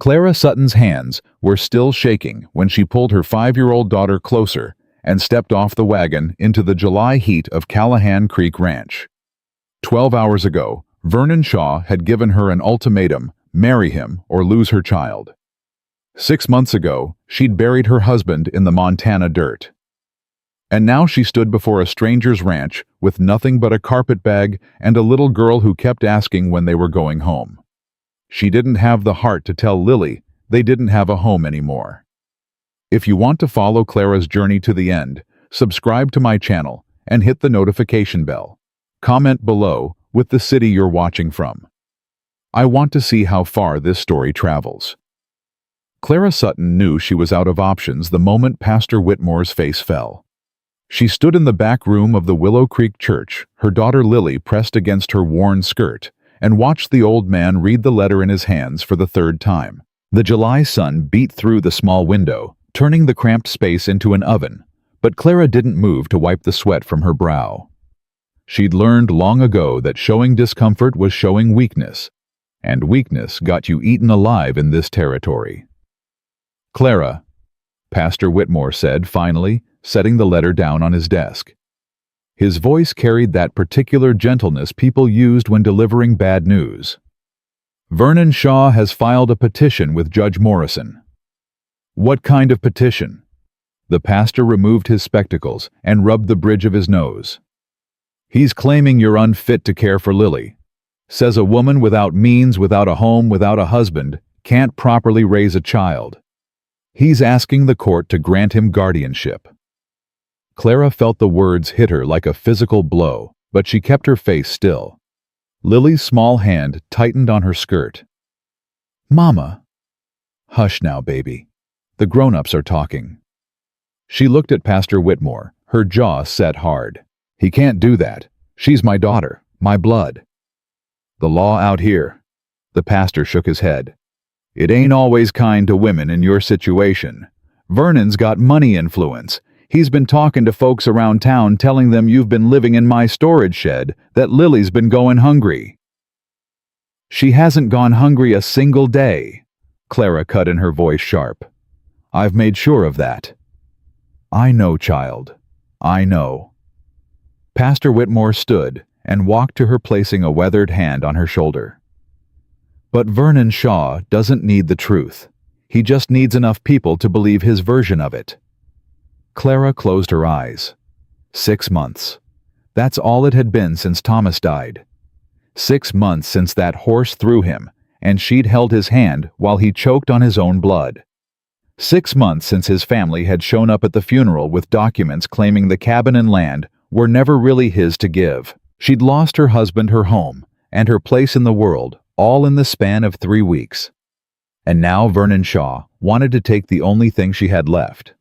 Clara Sutton's hands were still shaking when she pulled her 5-year-old daughter closer and stepped off the wagon into the July heat of Callahan Creek Ranch. 12 hours ago, Vernon Shaw had given her an ultimatum: marry him or lose her child. 6 months ago, she'd buried her husband in the Montana dirt. And now she stood before a stranger's ranch with nothing but a carpet bag and a little girl who kept asking when they were going home. She didn't have the heart to tell Lily they didn't have a home anymore. If you want to follow Clara's journey to the end, subscribe to my channel and hit the notification bell. Comment below with the city you're watching from. I want to see how far this story travels. Clara Sutton knew she was out of options the moment Pastor Whitmore's face fell. She stood in the back room of the Willow Creek Church, her daughter Lily pressed against her worn skirt, and watched the old man read the letter in his hands for the third time. The July sun beat through the small window, turning the cramped space into an oven, but Clara didn't move to wipe the sweat from her brow. She'd learned long ago that showing discomfort was showing weakness, and weakness got you eaten alive in this territory. "Clara," Pastor Whitmore said finally, setting the letter down on his desk. His voice carried that particular gentleness people used when delivering bad news. "Vernon Shaw has filed a petition with Judge Morrison." "What kind of petition?" The pastor removed his spectacles and rubbed the bridge of his nose. "He's claiming you're unfit to care for Lily. Says a woman without means, without a home, without a husband, can't properly raise a child. He's asking the court to grant him guardianship." Clara felt the words hit her like a physical blow, but she kept her face still. Lily's small hand tightened on her skirt. "Mama." "Hush now, baby. The grown-ups are talking." She looked at Pastor Whitmore, her jaw set hard. "He can't do that. She's my daughter, my blood." "The law out here." The pastor shook his head. "It ain't always kind to women in your situation. Vernon's got money influence. He's been talking to folks around town telling them you've been living in my storage shed, that Lily's been going hungry." "She hasn't gone hungry a single day," Clara cut in, her voice sharp. "I've made sure of that." "I know, child. I know." Pastor Whitmore stood and walked to her, placing a weathered hand on her shoulder. "But Vernon Shaw doesn't need the truth. He just needs enough people to believe his version of it." Clara closed her eyes. 6 months. That's all it had been since Thomas died. 6 months since that horse threw him, and she'd held his hand while he choked on his own blood. 6 months since his family had shown up at the funeral with documents claiming the cabin and land were never really his to give. She'd lost her husband, her home, and her place in the world, all in the span of 3 weeks. And now Vernon Shaw wanted to take the only thing she had left.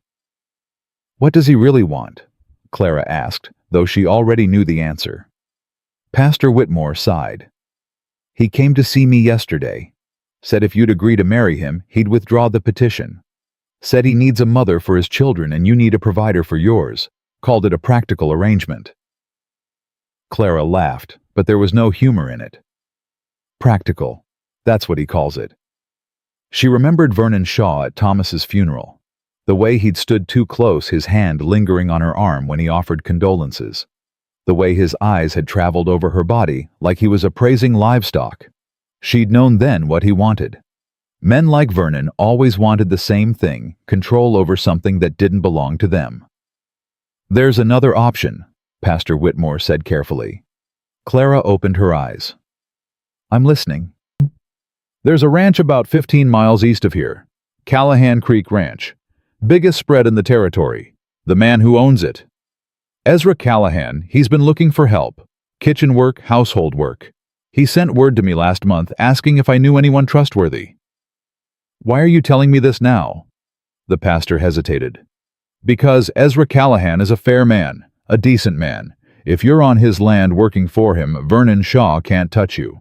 "What does he really want?" Clara asked, though she already knew the answer. Pastor Whitmore sighed. "He came to see me yesterday. Said if you'd agree to marry him, he'd withdraw the petition. Said he needs a mother for his children and you need a provider for yours. Called it a practical arrangement." Clara laughed, but there was no humor in it. "Practical. That's what he calls it." She remembered Vernon Shaw at Thomas's funeral. The way he'd stood too close, his hand lingering on her arm when he offered condolences. The way his eyes had traveled over her body like he was appraising livestock. She'd known then what he wanted. Men like Vernon always wanted the same thing: control over something that didn't belong to them. "There's another option," Pastor Whitmore said carefully. Clara opened her eyes. "I'm listening." "There's a ranch about 15 miles east of here. Callahan Creek Ranch. Biggest spread in the territory. The man who owns it. Ezra Callahan, he's been looking for help. Kitchen work, household work. He sent word to me last month asking if I knew anyone trustworthy." "Why are you telling me this now?" The pastor hesitated. "Because Ezra Callahan is a fair man, a decent man. If you're on his land working for him, Vernon Shaw can't touch you.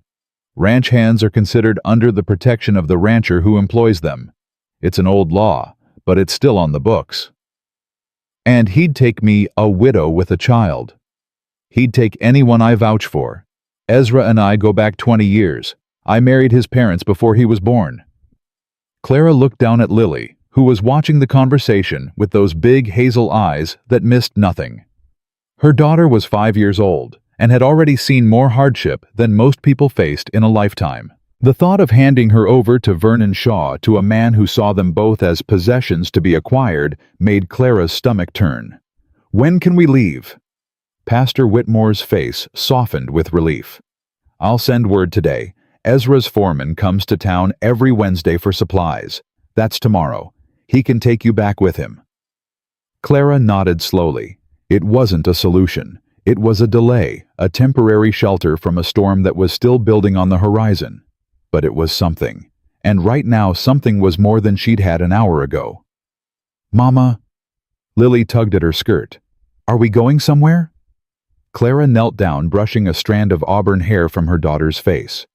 Ranch hands are considered under the protection of the rancher who employs them. It's an old law, but it's still on the books. And he'd take me, a widow with a child. He'd take anyone I vouch for. Ezra and I go back 20 years. I married his parents before he was born." Clara looked down at Lily, who was watching the conversation with those big hazel eyes that missed nothing. Her daughter was 5 years old and had already seen more hardship than most people faced in a lifetime. The thought of handing her over to Vernon Shaw, to a man who saw them both as possessions to be acquired, made Clara's stomach turn. "When can we leave?" Pastor Whitmore's face softened with relief. "I'll send word today. Ezra's foreman comes to town every Wednesday for supplies. That's tomorrow. He can take you back with him." Clara nodded slowly. It wasn't a solution. It was a delay, a temporary shelter from a storm that was still building on the horizon. But it was something. And right now something was more than she'd had an hour ago. "Mama," Lily tugged at her skirt. "Are we going somewhere?" Clara knelt down, brushing a strand of auburn hair from her daughter's face.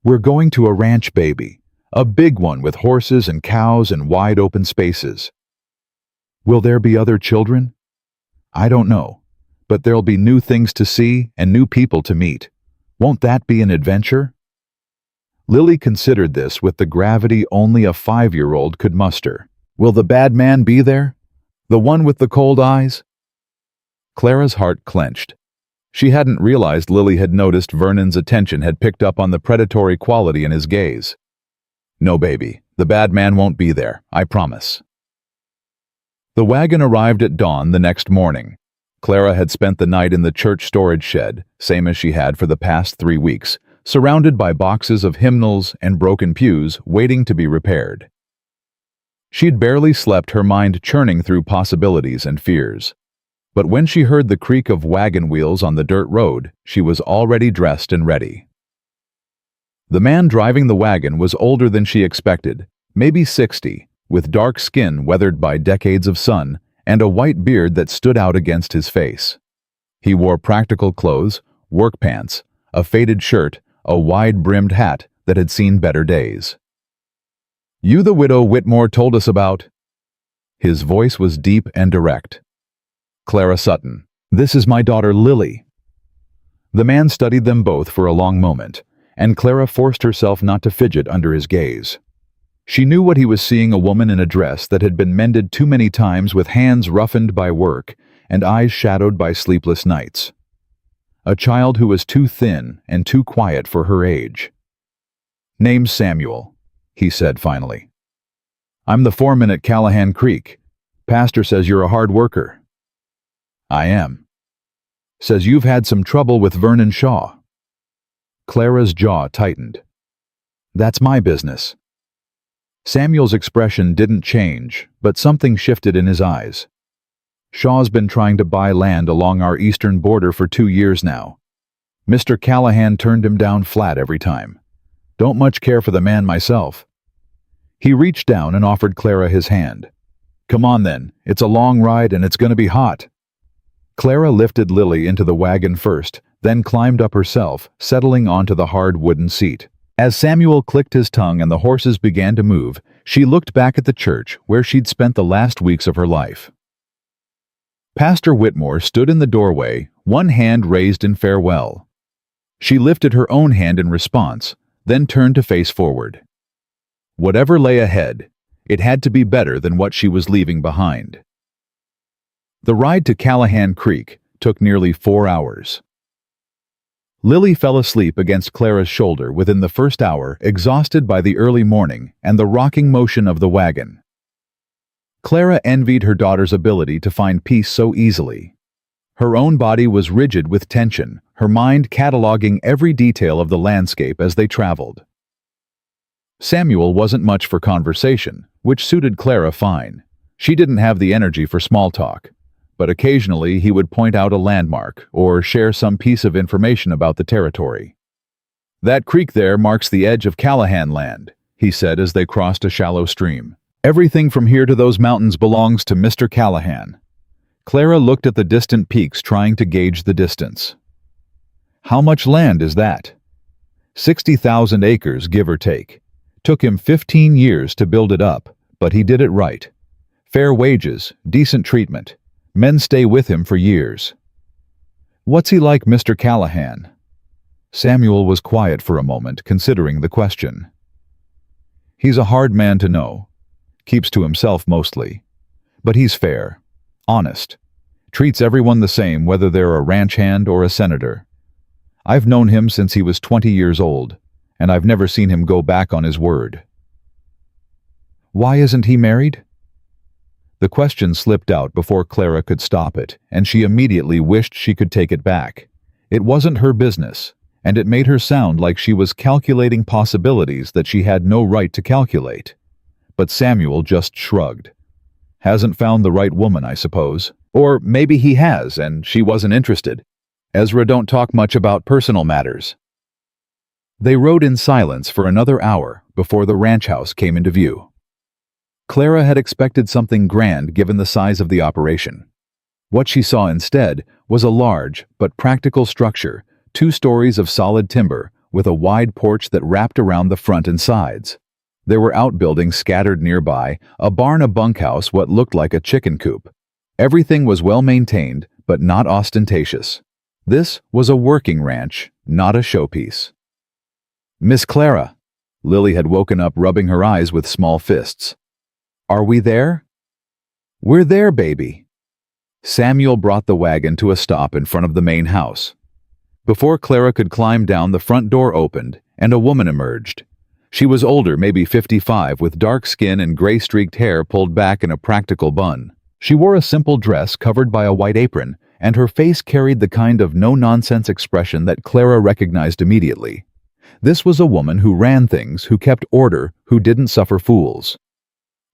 "We're going to a ranch, baby. A big one with horses and cows and wide open spaces." "Will there be other children?" "I don't know. But there'll be new things to see and new people to meet. Won't that be an adventure?" Lily considered this with the gravity only a 5-year-old could muster. "Will the bad man be there? The one with the cold eyes?" Clara's heart clenched. She hadn't realized Lily had noticed Vernon's attention had picked up on the predatory quality in his gaze. "No, baby, the bad man won't be there, I promise." The wagon arrived at dawn the next morning. Clara had spent the night in the church storage shed, same as she had for the past 3 weeks, surrounded by boxes of hymnals and broken pews waiting to be repaired. She'd barely slept, her mind churning through possibilities and fears. But when she heard the creak of wagon wheels on the dirt road, she was already dressed and ready. The man driving the wagon was older than she expected, maybe 60, with dark skin weathered by decades of sun and a white beard that stood out against his face. He wore practical clothes, work pants, a faded shirt, a wide-brimmed hat that had seen better days. "You the widow Whitmore told us about?" His voice was deep and direct. "Clara Sutton. This is my daughter Lily." The man studied them both for a long moment, and Clara forced herself not to fidget under his gaze. She knew what he was seeing: a woman in a dress that had been mended too many times, with hands roughened by work and eyes shadowed by sleepless nights. A child who was too thin and too quiet for her age. "Name's Samuel," he said finally. "I'm the foreman at Callahan Creek. Pastor says you're a hard worker." "I am." "Says you've had some trouble with Vernon Shaw." Clara's jaw tightened. "That's my business." Samuel's expression didn't change, but something shifted in his eyes. "Shaw's been trying to buy land along our eastern border for 2 years now. Mr. Callahan turned him down flat every time. Don't much care for the man myself." He reached down and offered Clara his hand. "Come on then, it's a long ride and it's going to be hot." Clara lifted Lily into the wagon first, then climbed up herself, settling onto the hard wooden seat. As Samuel clicked his tongue and the horses began to move, she looked back at the church where she'd spent the last weeks of her life. Pastor Whitmore stood in the doorway, one hand raised in farewell. She lifted her own hand in response, then turned to face forward. Whatever lay ahead, it had to be better than what she was leaving behind. The ride to Callahan Creek took nearly 4 hours. Lily fell asleep against Clara's shoulder within the first hour, exhausted by the early morning and the rocking motion of the wagon. Clara envied her daughter's ability to find peace so easily. Her own body was rigid with tension, her mind cataloging every detail of the landscape as they traveled. Samuel wasn't much for conversation, which suited Clara fine. She didn't have the energy for small talk, but occasionally he would point out a landmark or share some piece of information about the territory. "That creek there marks the edge of Callahan land," he said as they crossed a shallow stream. "Everything from here to those mountains belongs to Mr. Callahan." Clara looked at the distant peaks, trying to gauge the distance. "How much land is that?" 60,000 acres, give or take. Took him 15 years to build it up, but he did it right. Fair wages, decent treatment. Men stay with him for years. "What's he like, Mr. Callahan?" Samuel was quiet for a moment, considering the question. He's a hard man to know. Keeps to himself mostly. But he's fair. Honest. Treats everyone the same whether they're a ranch hand or a senator. I've known him since he was 20 years old, and I've never seen him go back on his word. Why isn't he married? The question slipped out before Clara could stop it, and she immediately wished she could take it back. It wasn't her business, and it made her sound like she was calculating possibilities that she had no right to calculate. But Samuel just shrugged. Hasn't found the right woman, I suppose. Or maybe he has, and she wasn't interested. Ezra don't talk much about personal matters. They rode in silence for another hour before the ranch house came into view. Clara had expected something grand given the size of the operation. What she saw instead was a large but practical structure, 2 stories of solid timber, with a wide porch that wrapped around the front and sides. There were outbuildings scattered nearby, a barn, a bunkhouse, what looked like a chicken coop. Everything was well maintained, but not ostentatious. This was a working ranch, not a showpiece. Miss Clara. Lily had woken up rubbing her eyes with small fists. Are we there? We're there, baby. Samuel brought the wagon to a stop in front of the main house. Before Clara could climb down, the front door opened, and a woman emerged. She was older, maybe 55, with dark skin and gray-streaked hair pulled back in a practical bun. She wore a simple dress covered by a white apron, and her face carried the kind of no-nonsense expression that Clara recognized immediately. This was a woman who ran things, who kept order, who didn't suffer fools.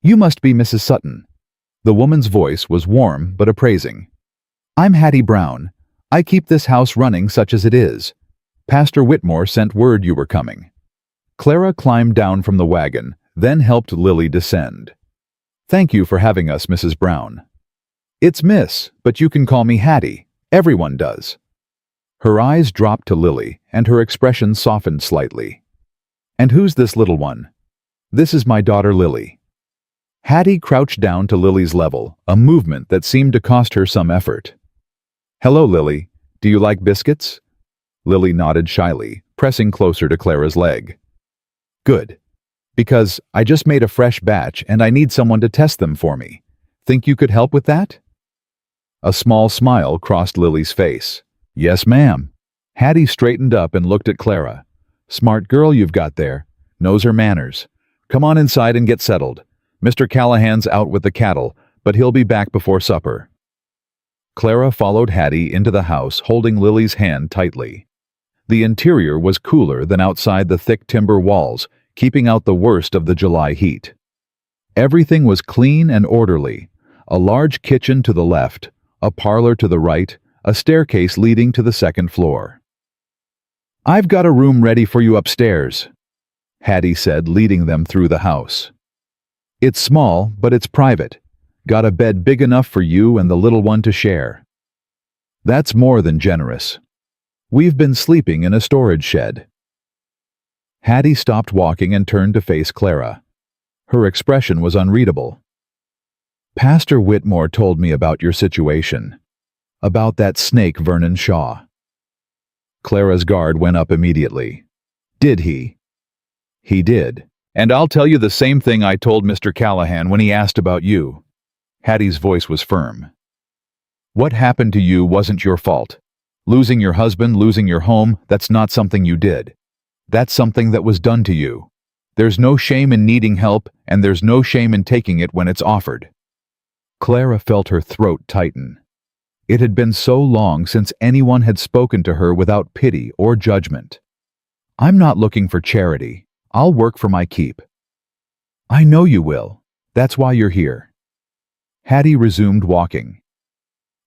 You must be Mrs. Sutton. The woman's voice was warm but appraising. I'm Hattie Brown. I keep this house running such as it is. Pastor Whitmore sent word you were coming. Clara climbed down from the wagon, then helped Lily descend. Thank you for having us, Mrs. Brown. It's Miss, but you can call me Hattie. Everyone does. Her eyes dropped to Lily, and her expression softened slightly. And who's this little one? This is my daughter Lily. Hattie crouched down to Lily's level, a movement that seemed to cost her some effort. Hello, Lily. Do you like biscuits? Lily nodded shyly, pressing closer to Clara's leg. Good. Because I just made a fresh batch and I need someone to test them for me. Think you could help with that? A small smile crossed Lily's face. Yes, ma'am. Hattie straightened up and looked at Clara. Smart girl you've got there. Knows her manners. Come on inside and get settled. Mr. Callahan's out with the cattle, but he'll be back before supper. Clara followed Hattie into the house, holding Lily's hand tightly. The interior was cooler than outside the thick timber walls, keeping out the worst of the July heat. Everything was clean and orderly. A large kitchen to the left, a parlor to the right, a staircase leading to the second floor. I've got a room ready for you upstairs, Hattie said, leading them through the house. It's small, but it's private. Got a bed big enough for you and the little one to share. That's more than generous. We've been sleeping in a storage shed. Hattie stopped walking and turned to face Clara. Her expression was unreadable. Pastor Whitmore told me about your situation. About that snake Vernon Shaw. Clara's guard went up immediately. Did he? He did. And I'll tell you the same thing I told Mr. Callahan when he asked about you. Hattie's voice was firm. What happened to you wasn't your fault. Losing your husband, losing your home, that's not something you did. That's something that was done to you. There's no shame in needing help, and there's no shame in taking it when it's offered. Clara felt her throat tighten. It had been so long since anyone had spoken to her without pity or judgment. I'm not looking for charity. I'll work for my keep. I know you will. That's why you're here. Hattie resumed walking.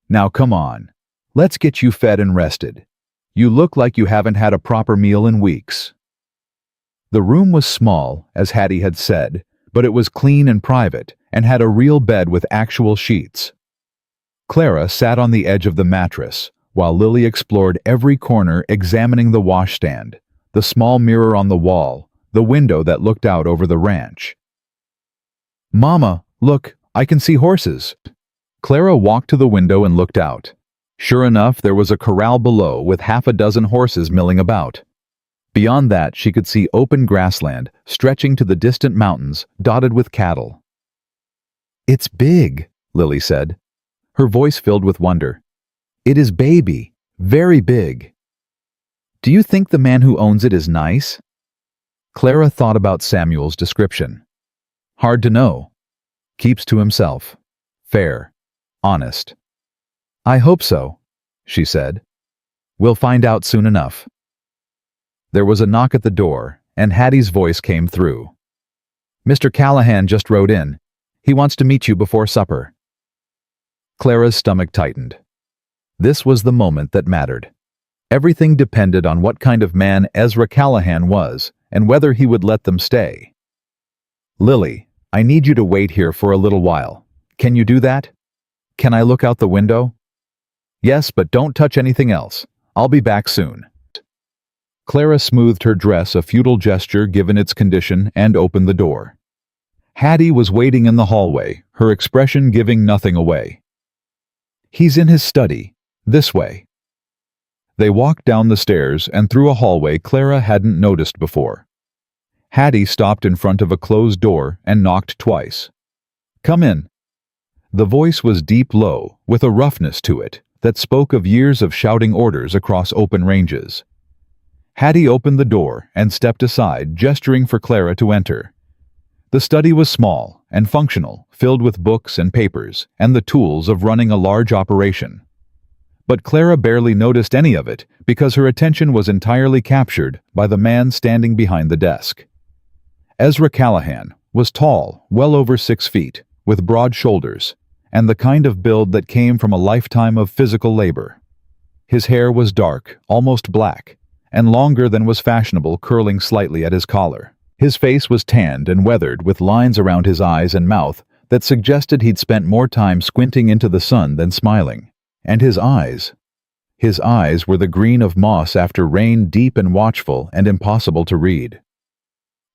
Now come on. Let's get you fed and rested. You look like you haven't had a proper meal in weeks. The room was small, as Hattie had said, but it was clean and private, and had a real bed with actual sheets. Clara sat on the edge of the mattress, while Lily explored every corner, examining the washstand, the small mirror on the wall, the window that looked out over the ranch. Mama, look, I can see horses. Clara walked to the window and looked out. Sure enough, there was a corral below with half a dozen horses milling about. Beyond that, she could see open grassland stretching to the distant mountains dotted with cattle. "It's big," Lily said, her voice filled with wonder. "It is baby, very big. Do you think the man who owns it is nice?" Clara thought about Samuel's description. Hard to know. Keeps to himself. Fair. Honest. "I hope so," she said. "We'll find out soon enough." There was a knock at the door, and Hattie's voice came through. "Mr. Callahan just rode in. He wants to meet you before supper." Clara's stomach tightened. This was the moment that mattered. Everything depended on what kind of man Ezra Callahan was and whether he would let them stay. "Lily, I need you to wait here for a little while. Can you do that? Can I look out the window?" "Yes, but don't touch anything else. I'll be back soon." Clara smoothed her dress, a futile gesture given its condition, and opened the door. Hattie was waiting in the hallway, her expression giving nothing away. "He's in his study. This way." They walked down the stairs and through a hallway Clara hadn't noticed before. Hattie stopped in front of a closed door and knocked twice. "Come in." The voice was deep-low, with a roughness to it that spoke of years of shouting orders across open ranges. Hattie opened the door and stepped aside, gesturing for Clara to enter. The study was small and functional, filled with books and papers and the tools of running a large operation. But Clara barely noticed any of it because her attention was entirely captured by the man standing behind the desk. Ezra Callahan was tall, well over 6 feet, with broad shoulders, and the kind of build that came from a lifetime of physical labor. His hair was dark, almost black, and longer than was fashionable, curling slightly at his collar. His face was tanned and weathered, with lines around his eyes and mouth that suggested he'd spent more time squinting into the sun than smiling. And his eyes were the green of moss after rain, deep and watchful and impossible to read.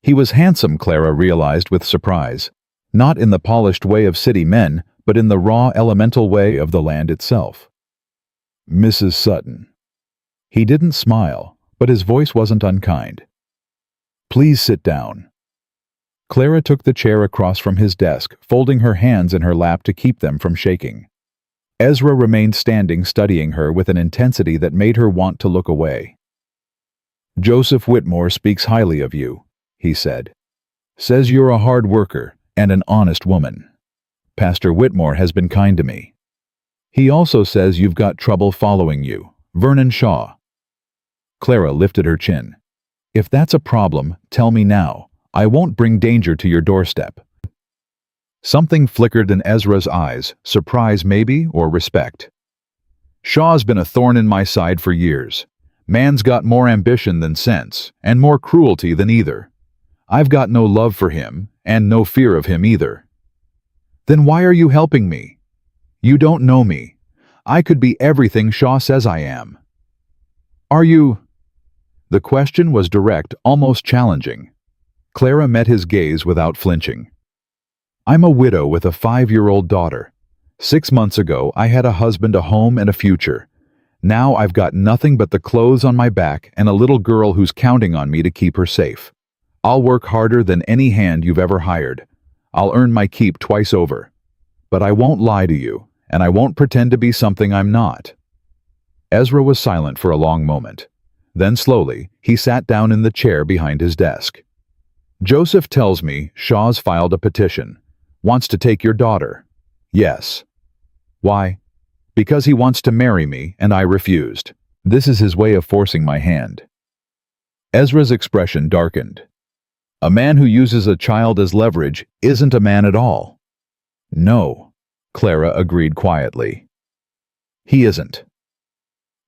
He was handsome, Clara realized with surprise, not in the polished way of city men, but in the raw, elemental way of the land itself. "Mrs. Sutton." He didn't smile, but his voice wasn't unkind. "Please sit down." Clara took the chair across from his desk, folding her hands in her lap to keep them from shaking. Ezra remained standing, studying her with an intensity that made her want to look away. "Joseph Whitmore speaks highly of you," he said. "Says you're a hard worker and an honest woman. Pastor Whitmore has been kind to me. He also says you've got trouble following you, Vernon Shaw." Clara lifted her chin. "If that's a problem, tell me now. I won't bring danger to your doorstep." Something flickered in Ezra's eyes, surprise maybe, or respect. "Shaw's been a thorn in my side for years. Man's got more ambition than sense, and more cruelty than either. I've got no love for him, and no fear of him either." "Then why are you helping me? You don't know me. I could be everything Shaw says I am." "Are you?" The question was direct, almost challenging. Clara met his gaze without flinching. "I'm a widow with a 5-year-old daughter. 6 months ago, I had a husband, a home, and a future. Now I've got nothing but the clothes on my back and a little girl who's counting on me to keep her safe. I'll work harder than any hand you've ever hired. I'll earn my keep twice over. But I won't lie to you, and I won't pretend to be something I'm not." Ezra was silent for a long moment. Then slowly, he sat down in the chair behind his desk. "Joseph tells me Shaw's filed a petition. Wants to take your daughter." "Yes." "Why?" "Because he wants to marry me, and I refused. This is his way of forcing my hand." Ezra's expression darkened. "A man who uses a child as leverage isn't a man at all." "No," Clara agreed quietly. "He isn't."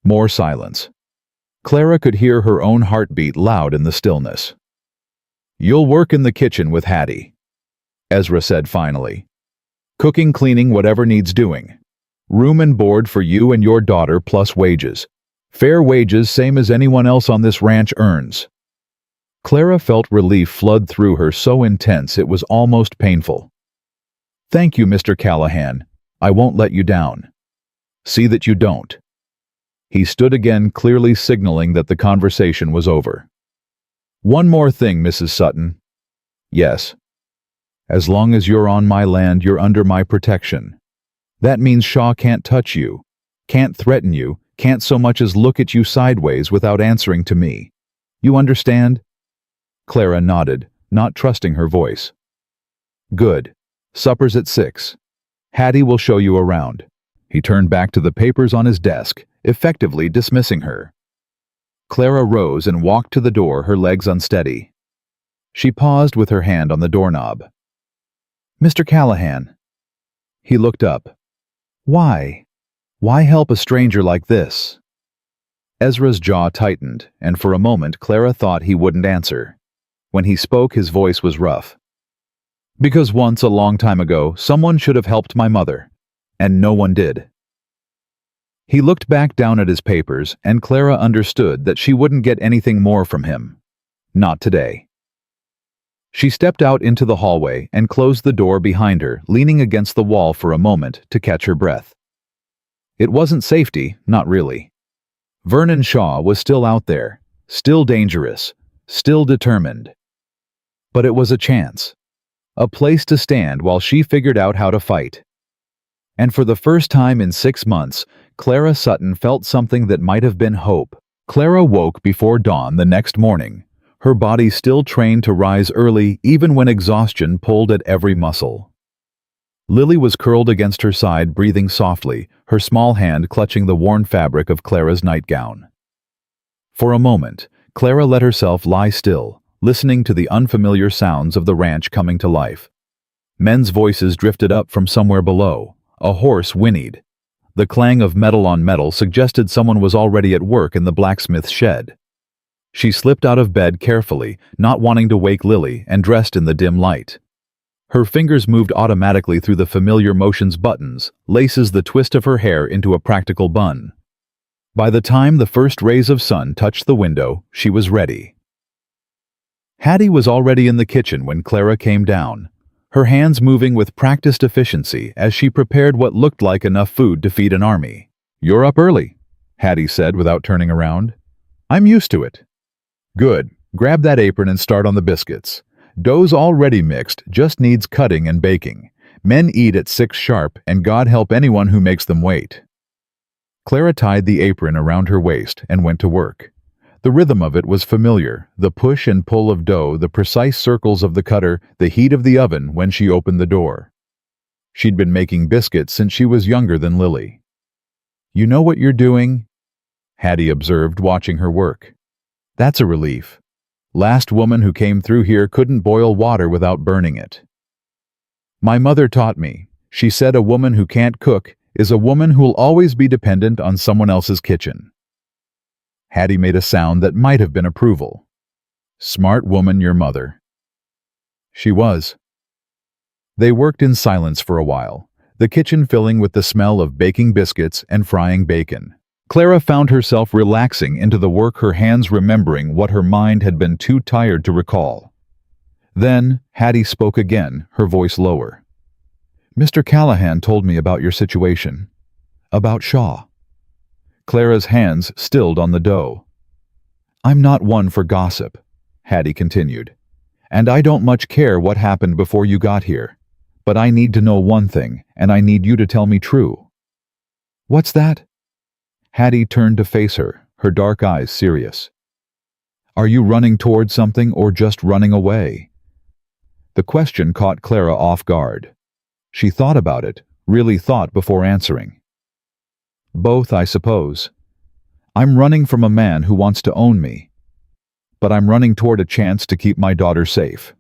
More silence. Clara could hear her own heartbeat loud in the stillness. "You'll work in the kitchen with Hattie," Ezra said finally. "Cooking, cleaning, whatever needs doing. Room and board for you and your daughter plus wages. Fair wages, same as anyone else on this ranch earns." Clara felt relief flood through her, so intense it was almost painful. "Thank you, Mr. Callahan. I won't let you down. See that you don't." He stood again, clearly signaling that the conversation was over. One more thing, Mrs. Sutton. Yes. As long as you're on my land, you're under my protection. That means Shaw can't touch you, can't threaten you, can't so much as look at you sideways without answering to me. You understand? Clara nodded, not trusting her voice. Good. Supper's at 6. Hattie will show you around. He turned back to the papers on his desk, effectively dismissing her. Clara rose and walked to the door, her legs unsteady. She paused with her hand on the doorknob. Mr. Callahan. He looked up. Why? Why help a stranger like this? Ezra's jaw tightened, and for a moment Clara thought he wouldn't answer. When he spoke, his voice was rough. Because once, a long time ago, someone should have helped my mother, and no one did. He looked back down at his papers, and Clara understood that she wouldn't get anything more from him. Not today. She stepped out into the hallway and closed the door behind her, leaning against the wall for a moment to catch her breath. It wasn't safety, not really. Vernon Shaw was still out there, still dangerous, still determined. But it was a chance. A place to stand while she figured out how to fight. And for the first time in 6 months, Clara Sutton felt something that might have been hope. Clara woke before dawn the next morning, her body still trained to rise early even when exhaustion pulled at every muscle. Lily was curled against her side, breathing softly, her small hand clutching the worn fabric of Clara's nightgown. For a moment, Clara let herself lie still, listening to the unfamiliar sounds of the ranch coming to life. Men's voices drifted up from somewhere below. A horse whinnied. The clang of metal on metal suggested someone was already at work in the blacksmith's shed. She slipped out of bed carefully, not wanting to wake Lily, and dressed in the dim light. Her fingers moved automatically through the familiar motions: buttons, laces, the twist of her hair into a practical bun. By the time the first rays of sun touched the window, she was ready. Hattie was already in the kitchen when Clara came down, her hands moving with practiced efficiency as she prepared what looked like enough food to feed an army. "You're up early," Hattie said without turning around. "I'm used to it." "Good. Grab that apron and start on the biscuits. Dough's already mixed, just needs cutting and baking. Men eat at 6 sharp, and God help anyone who makes them wait." Clara tied the apron around her waist and went to work. The rhythm of it was familiar, the push and pull of dough, the precise circles of the cutter, the heat of the oven when she opened the door. She'd been making biscuits since she was younger than Lily. "You know what you're doing?" Hattie observed, watching her work. "That's a relief. Last woman who came through here couldn't boil water without burning it. My mother taught me. She said a woman who can't cook is a woman who'll always be dependent on someone else's kitchen." Hattie made a sound that might have been approval. "Smart woman, your mother." She was. They worked in silence for a while, the kitchen filling with the smell of baking biscuits and frying bacon. Clara found herself relaxing into the work, her hands remembering what her mind had been too tired to recall. Then Hattie spoke again, her voice lower. "Mr. Callahan told me about your situation. About Shaw." Clara's hands stilled on the dough. "I'm not one for gossip," Hattie continued, "and I don't much care what happened before you got here. But I need to know one thing, and I need you to tell me true." "What's that?" Hattie turned to face her, her dark eyes serious. "Are you running toward something or just running away?" The question caught Clara off guard. She thought about it, really thought before answering. "Both, I suppose. I'm running from a man who wants to own me. But I'm running toward a chance to keep my daughter safe.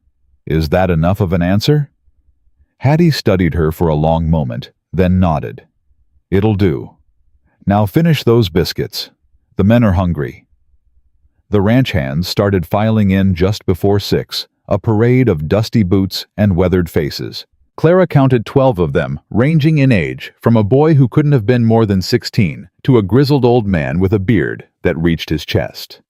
Is that enough of an answer?" Hattie studied her for a long moment, then nodded. "It'll do. Now finish those biscuits. The men are hungry." The ranch hands started filing in just before 6, a parade of dusty boots and weathered faces. Clara counted 12 of them, ranging in age from a boy who couldn't have been more than 16 to a grizzled old man with a beard that reached his chest.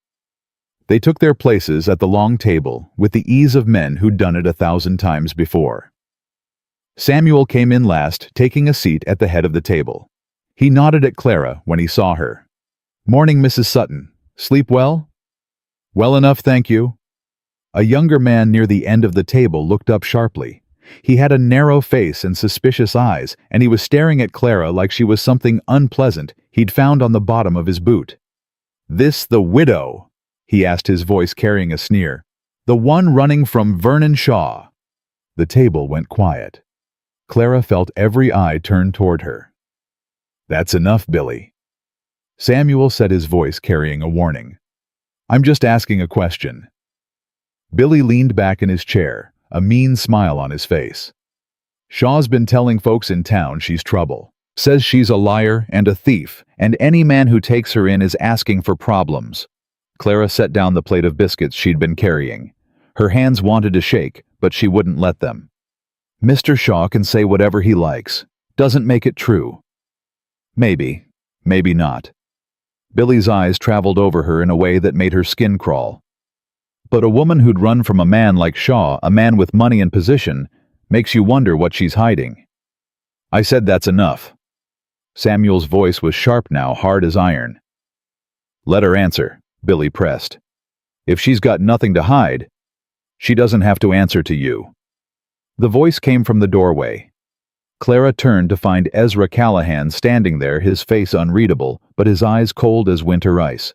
They took their places at the long table with the ease of men who'd done it 1,000 times before. Samuel came in last, taking a seat at the head of the table. He nodded at Clara when he saw her. "Morning, Mrs. Sutton. Sleep well?" "Well enough, thank you." A younger man near the end of the table looked up sharply. He had a narrow face and suspicious eyes, and he was staring at Clara like she was something unpleasant he'd found on the bottom of his boot. "This the widow?" he asked, his voice carrying a sneer. "The one running from Vernon Shaw?" The table went quiet. Clara felt every eye turned toward her. "That's enough, Billy," Samuel said, his voice carrying a warning. "I'm just asking a question." Billy leaned back in his chair, a mean smile on his face. "Shaw's been telling folks in town she's trouble. Says she's a liar and a thief, and any man who takes her in is asking for problems." Clara set down the plate of biscuits she'd been carrying. Her hands wanted to shake, but she wouldn't let them. "Mr. Shaw can say whatever he likes. Doesn't make it true." "Maybe. Maybe not." Billy's eyes traveled over her in a way that made her skin crawl. "But a woman who'd run from a man like Shaw, a man with money and position, makes you wonder what she's hiding." "I said that's enough." Samuel's voice was sharp now, hard as iron. "Let her answer," Billy pressed. "If she's got nothing to hide, she doesn't have to answer to you." The voice came from the doorway. Clara turned to find Ezra Callahan standing there, his face unreadable, but his eyes cold as winter ice.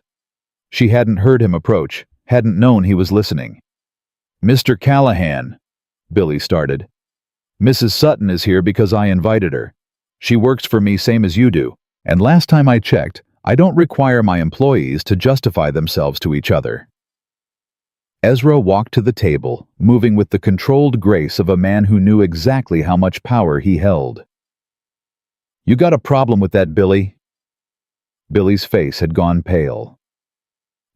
She hadn't heard him approach, hadn't known he was listening. "Mr. Callahan," Billy started. "Mrs. Sutton is here because I invited her. She works for me same as you do, and last time I checked, I don't require my employees to justify themselves to each other." Ezra walked to the table, moving with the controlled grace of a man who knew exactly how much power he held. "You got a problem with that, Billy?" Billy's face had gone pale.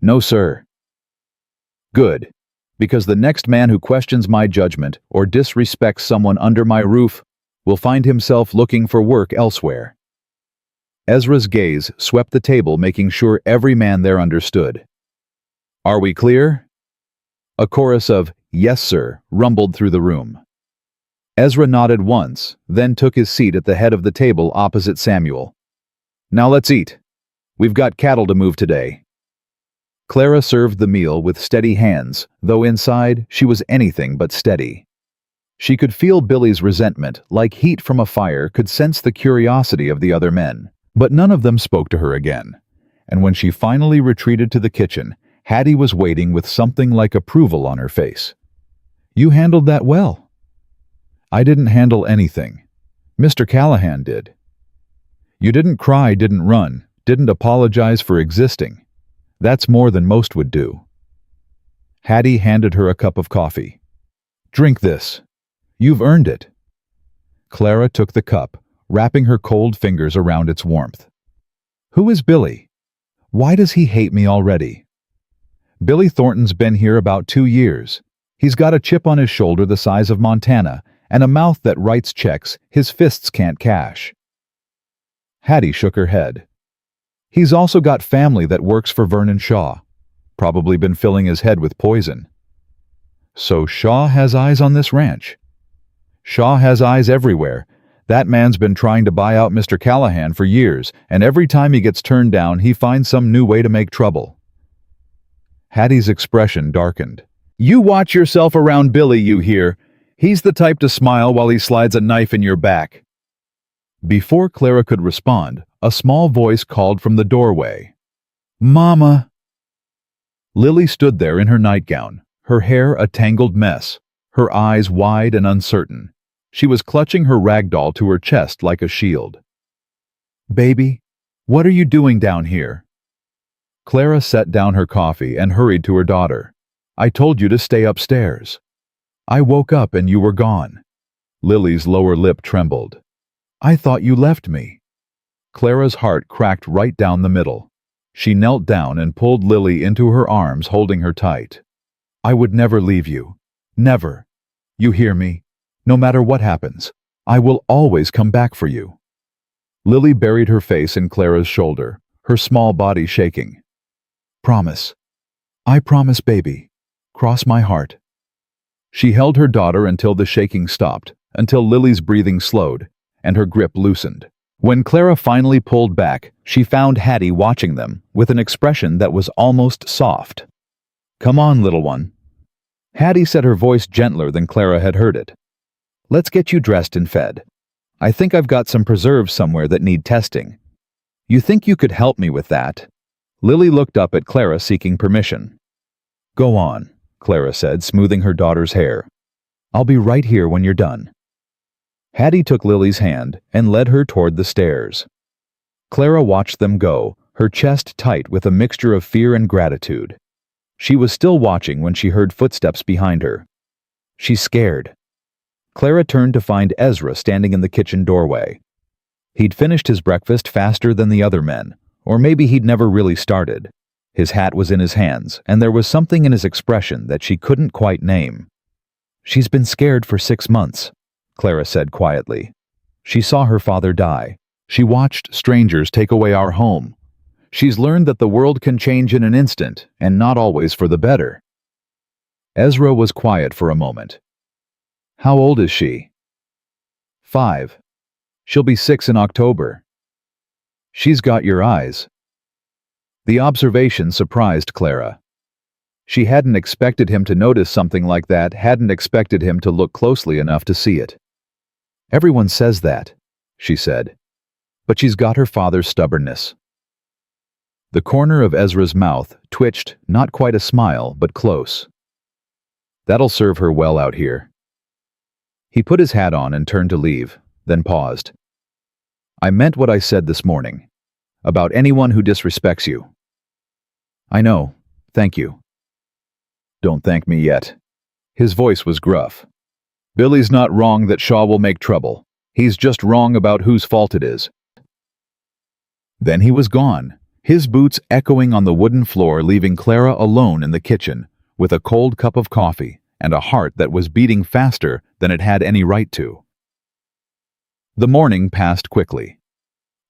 "No, sir." "Good, because the next man who questions my judgment or disrespects someone under my roof will find himself looking for work elsewhere." Ezra's gaze swept the table, making sure every man there understood. "Are we clear?" A chorus of "Yes, sir" rumbled through the room. Ezra nodded once, then took his seat at the head of the table opposite Samuel. "Now let's eat. We've got cattle to move today." Clara served the meal with steady hands, though inside she was anything but steady. She could feel Billy's resentment, like heat from a fire, could sense the curiosity of the other men, but none of them spoke to her again. And when she finally retreated to the kitchen, Hattie was waiting with something like approval on her face. "You handled that well." "I didn't handle anything. Mr. Callahan did." "You didn't cry, didn't run, didn't apologize for existing. That's more than most would do." Hattie handed her a cup of coffee. "Drink this. You've earned it." Clara took the cup, wrapping her cold fingers around its warmth. "Who is Billy? Why does he hate me already?" "Billy Thornton's been here about 2 years. He's got a chip on his shoulder the size of Montana, and a mouth that writes checks his fists can't cash." Hattie shook her head. "He's also got family that works for Vernon Shaw. Probably been filling his head with poison." "So Shaw has eyes on this ranch?" "Shaw has eyes everywhere. That man's been trying to buy out Mr. Callahan for years, and every time he gets turned down, he finds some new way to make trouble." Hattie's expression darkened. "You watch yourself around Billy, you hear? He's the type to smile while he slides a knife in your back." Before Clara could respond, a small voice called from the doorway. "Mama!" Lily stood there in her nightgown, her hair a tangled mess, her eyes wide and uncertain. She was clutching her rag doll to her chest like a shield. "Baby, what are you doing down here?" Clara set down her coffee and hurried to her daughter. "I told you to stay upstairs." "I woke up and you were gone." Lily's lower lip trembled. "I thought you left me." Clara's heart cracked right down the middle. She knelt down and pulled Lily into her arms, holding her tight. "I would never leave you. Never. You hear me? No matter what happens, I will always come back for you." Lily buried her face in Clara's shoulder, her small body shaking. "Promise. I promise, baby. Cross my heart." She held her daughter until the shaking stopped, until Lily's breathing slowed, and her grip loosened. When Clara finally pulled back, she found Hattie watching them, with an expression that was almost soft. "Come on, little one." Hattie said, her voice gentler than Clara had heard it. "Let's get you dressed and fed. I think I've got some preserves somewhere that need testing. You think you could help me with that?" Lily looked up at Clara, seeking permission. "Go on," Clara said, smoothing her daughter's hair. "I'll be right here when you're done." Hattie took Lily's hand and led her toward the stairs. Clara watched them go, her chest tight with a mixture of fear and gratitude. She was still watching when she heard footsteps behind her. She's scared. Clara turned to find Ezra standing in the kitchen doorway. He'd finished his breakfast faster than the other men, or maybe he'd never really started. His hat was in his hands, and there was something in his expression that she couldn't quite name. "She's been scared for 6 months," Clara said quietly. "She saw her father die. She watched strangers take away our home. She's learned that the world can change in an instant, and not always for the better." Ezra was quiet for a moment. "How old is she?" "5. She'll be 6 in October." "She's got your eyes." The observation surprised Clara. She hadn't expected him to notice something like that, hadn't expected him to look closely enough to see it. "Everyone says that," she said. "But she's got her father's stubbornness." The corner of Ezra's mouth twitched, not quite a smile, but close. "That'll serve her well out here." He put his hat on and turned to leave, then paused. "I meant what I said this morning. About anyone who disrespects you." "I know. Thank you." "Don't thank me yet." His voice was gruff. "Billy's not wrong that Shaw will make trouble. He's just wrong about whose fault it is." Then he was gone, his boots echoing on the wooden floor, leaving Clara alone in the kitchen, with a cold cup of coffee and a heart that was beating faster than it had any right to. The morning passed quickly.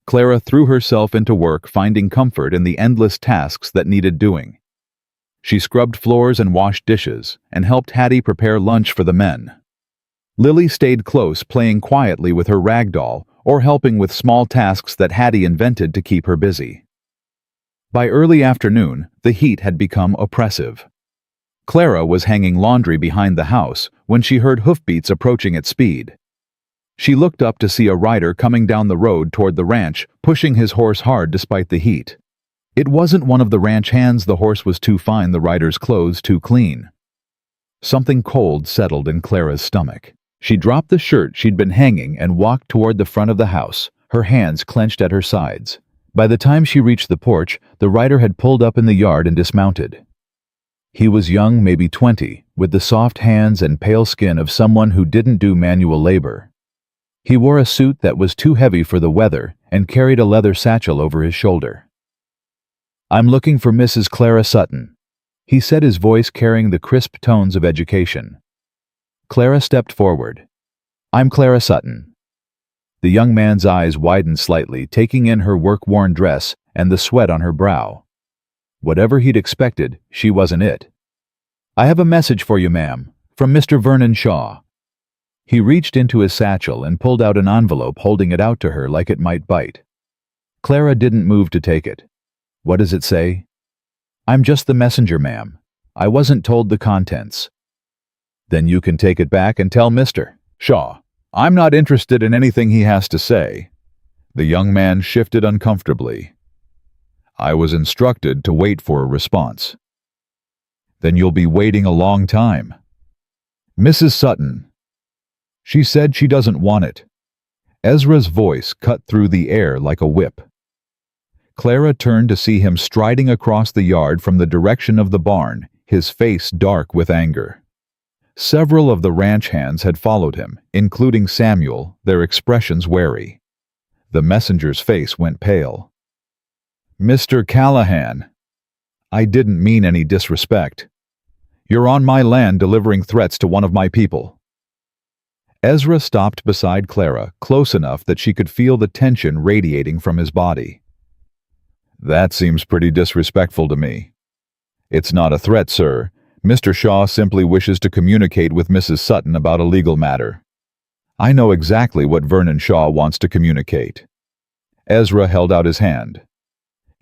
Clara threw herself into work, finding comfort in the endless tasks that needed doing. She scrubbed floors and washed dishes, and helped Hattie prepare lunch for the men. Lily stayed close, playing quietly with her rag doll or helping with small tasks that Hattie invented to keep her busy. By early afternoon, the heat had become oppressive. Clara was hanging laundry behind the house when she heard hoofbeats approaching at speed. She looked up to see a rider coming down the road toward the ranch, pushing his horse hard despite the heat. It wasn't one of the ranch hands. The horse was too fine, the rider's clothes too clean. Something cold settled in Clara's stomach. She dropped the shirt she'd been hanging and walked toward the front of the house, her hands clenched at her sides. By the time she reached the porch, the rider had pulled up in the yard and dismounted. He was young, maybe 20, with the soft hands and pale skin of someone who didn't do manual labor. He wore a suit that was too heavy for the weather and carried a leather satchel over his shoulder. "I'm looking for Mrs. Clara Sutton," he said, his voice carrying the crisp tones of education. Clara stepped forward. "I'm Clara Sutton." The young man's eyes widened slightly, taking in her work-worn dress and the sweat on her brow. Whatever he'd expected, she wasn't it. "I have a message for you, ma'am, from Mr. Vernon Shaw." He reached into his satchel and pulled out an envelope, holding it out to her like it might bite. Clara didn't move to take it. "What does it say?" "I'm just the messenger, ma'am. I wasn't told the contents." "Then you can take it back and tell Mr. Shaw I'm not interested in anything he has to say." The young man shifted uncomfortably. "I was instructed to wait for a response." "Then you'll be waiting a long time." "Mrs. Sutton. She said she doesn't want it." Ezra's voice cut through the air like a whip. Clara turned to see him striding across the yard from the direction of the barn, his face dark with anger. Several of the ranch hands had followed him, including Samuel, their expressions wary. The messenger's face went pale. "Mr. Callahan, I didn't mean any disrespect. You're on my land delivering threats to one of my people." Ezra stopped beside Clara, close enough that she could feel the tension radiating from his body. "That seems pretty disrespectful to me." "It's not a threat, sir. Mr. Shaw simply wishes to communicate with Mrs. Sutton about a legal matter." "I know exactly what Vernon Shaw wants to communicate." Ezra held out his hand.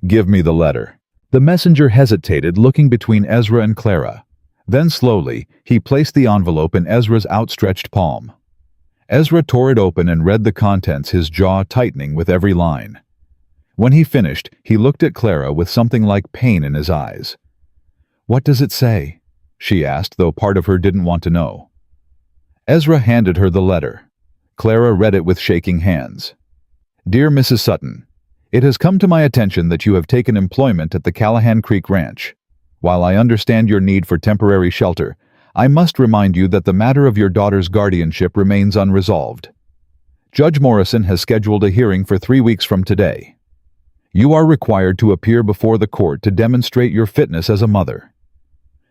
"Give me the letter." The messenger hesitated, looking between Ezra and Clara. Then slowly, he placed the envelope in Ezra's outstretched palm. Ezra tore it open and read the contents, his jaw tightening with every line. When he finished, he looked at Clara with something like pain in his eyes. "What does it say?" she asked, though part of her didn't want to know. Ezra handed her the letter. Clara read it with shaking hands. "Dear Mrs. Sutton, it has come to my attention that you have taken employment at the Callahan Creek Ranch. While I understand your need for temporary shelter, I must remind you that the matter of your daughter's guardianship remains unresolved. Judge Morrison has scheduled a hearing for 3 weeks from today. You are required to appear before the court to demonstrate your fitness as a mother.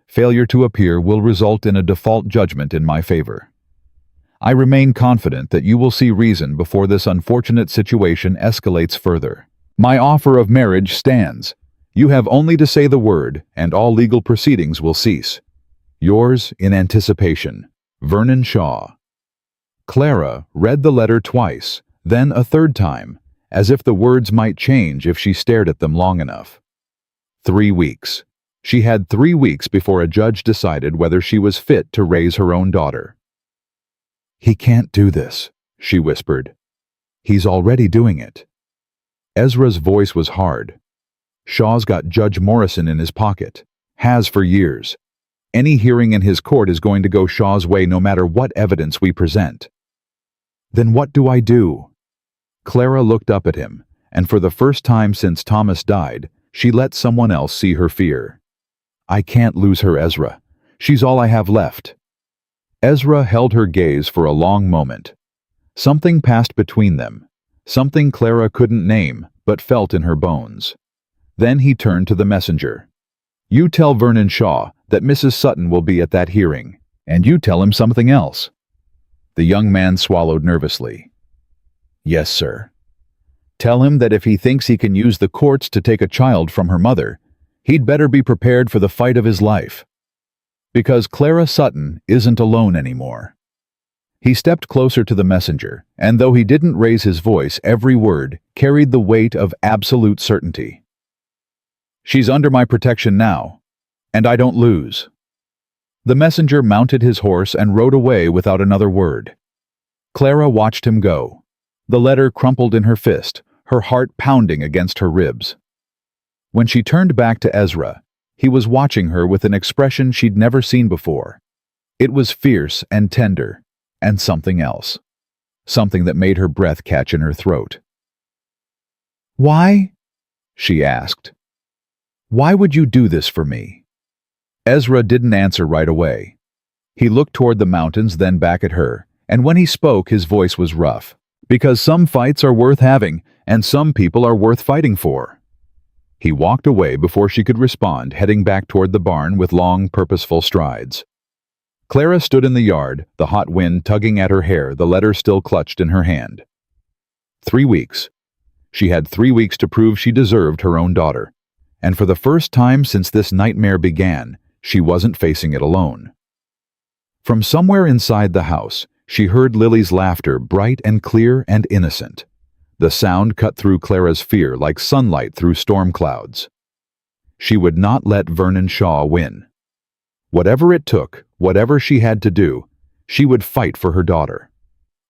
Failure to appear will result in a default judgment in my favor. I remain confident that you will see reason before this unfortunate situation escalates further. My offer of marriage stands. You have only to say the word, and all legal proceedings will cease. Yours in anticipation, Vernon Shaw." Clara read the letter twice, then a third time, as if the words might change if she stared at them long enough. 3 weeks. She had 3 weeks before a judge decided whether she was fit to raise her own daughter. "He can't do this," she whispered. "He's already doing it." Ezra's voice was hard. "Shaw's got Judge Morrison in his pocket. Has for years. Any hearing in his court is going to go Shaw's way no matter what evidence we present." "Then what do I do?" Clara looked up at him, and for the first time since Thomas died, she let someone else see her fear. "I can't lose her, Ezra. She's all I have left." Ezra held her gaze for a long moment. Something passed between them, something Clara couldn't name but felt in her bones. Then he turned to the messenger. "You tell Vernon Shaw that Mrs. Sutton will be at that hearing, and you tell him something else." The young man swallowed nervously. "Yes, sir." "Tell him that if he thinks he can use the courts to take a child from her mother, he'd better be prepared for the fight of his life. Because Clara Sutton isn't alone anymore." He stepped closer to the messenger, and though he didn't raise his voice, every word carried the weight of absolute certainty. "She's under my protection now, and I don't lose." The messenger mounted his horse and rode away without another word. Clara watched him go. The letter crumpled in her fist, her heart pounding against her ribs. When she turned back to Ezra, he was watching her with an expression she'd never seen before. It was fierce and tender, and something else. Something that made her breath catch in her throat. "Why?" she asked. "Why would you do this for me?" Ezra didn't answer right away. He looked toward the mountains, then back at her, and when he spoke, his voice was rough. "Because some fights are worth having, and some people are worth fighting for." He walked away before she could respond, heading back toward the barn with long, purposeful strides. Clara stood in the yard, the hot wind tugging at her hair, the letter still clutched in her hand. 3 weeks. She had 3 weeks to prove she deserved her own daughter. And for the first time since this nightmare began, she wasn't facing it alone. From somewhere inside the house, she heard Lily's laughter, bright and clear and innocent. The sound cut through Clara's fear like sunlight through storm clouds. She would not let Vernon Shaw win. Whatever it took, whatever she had to do, she would fight for her daughter.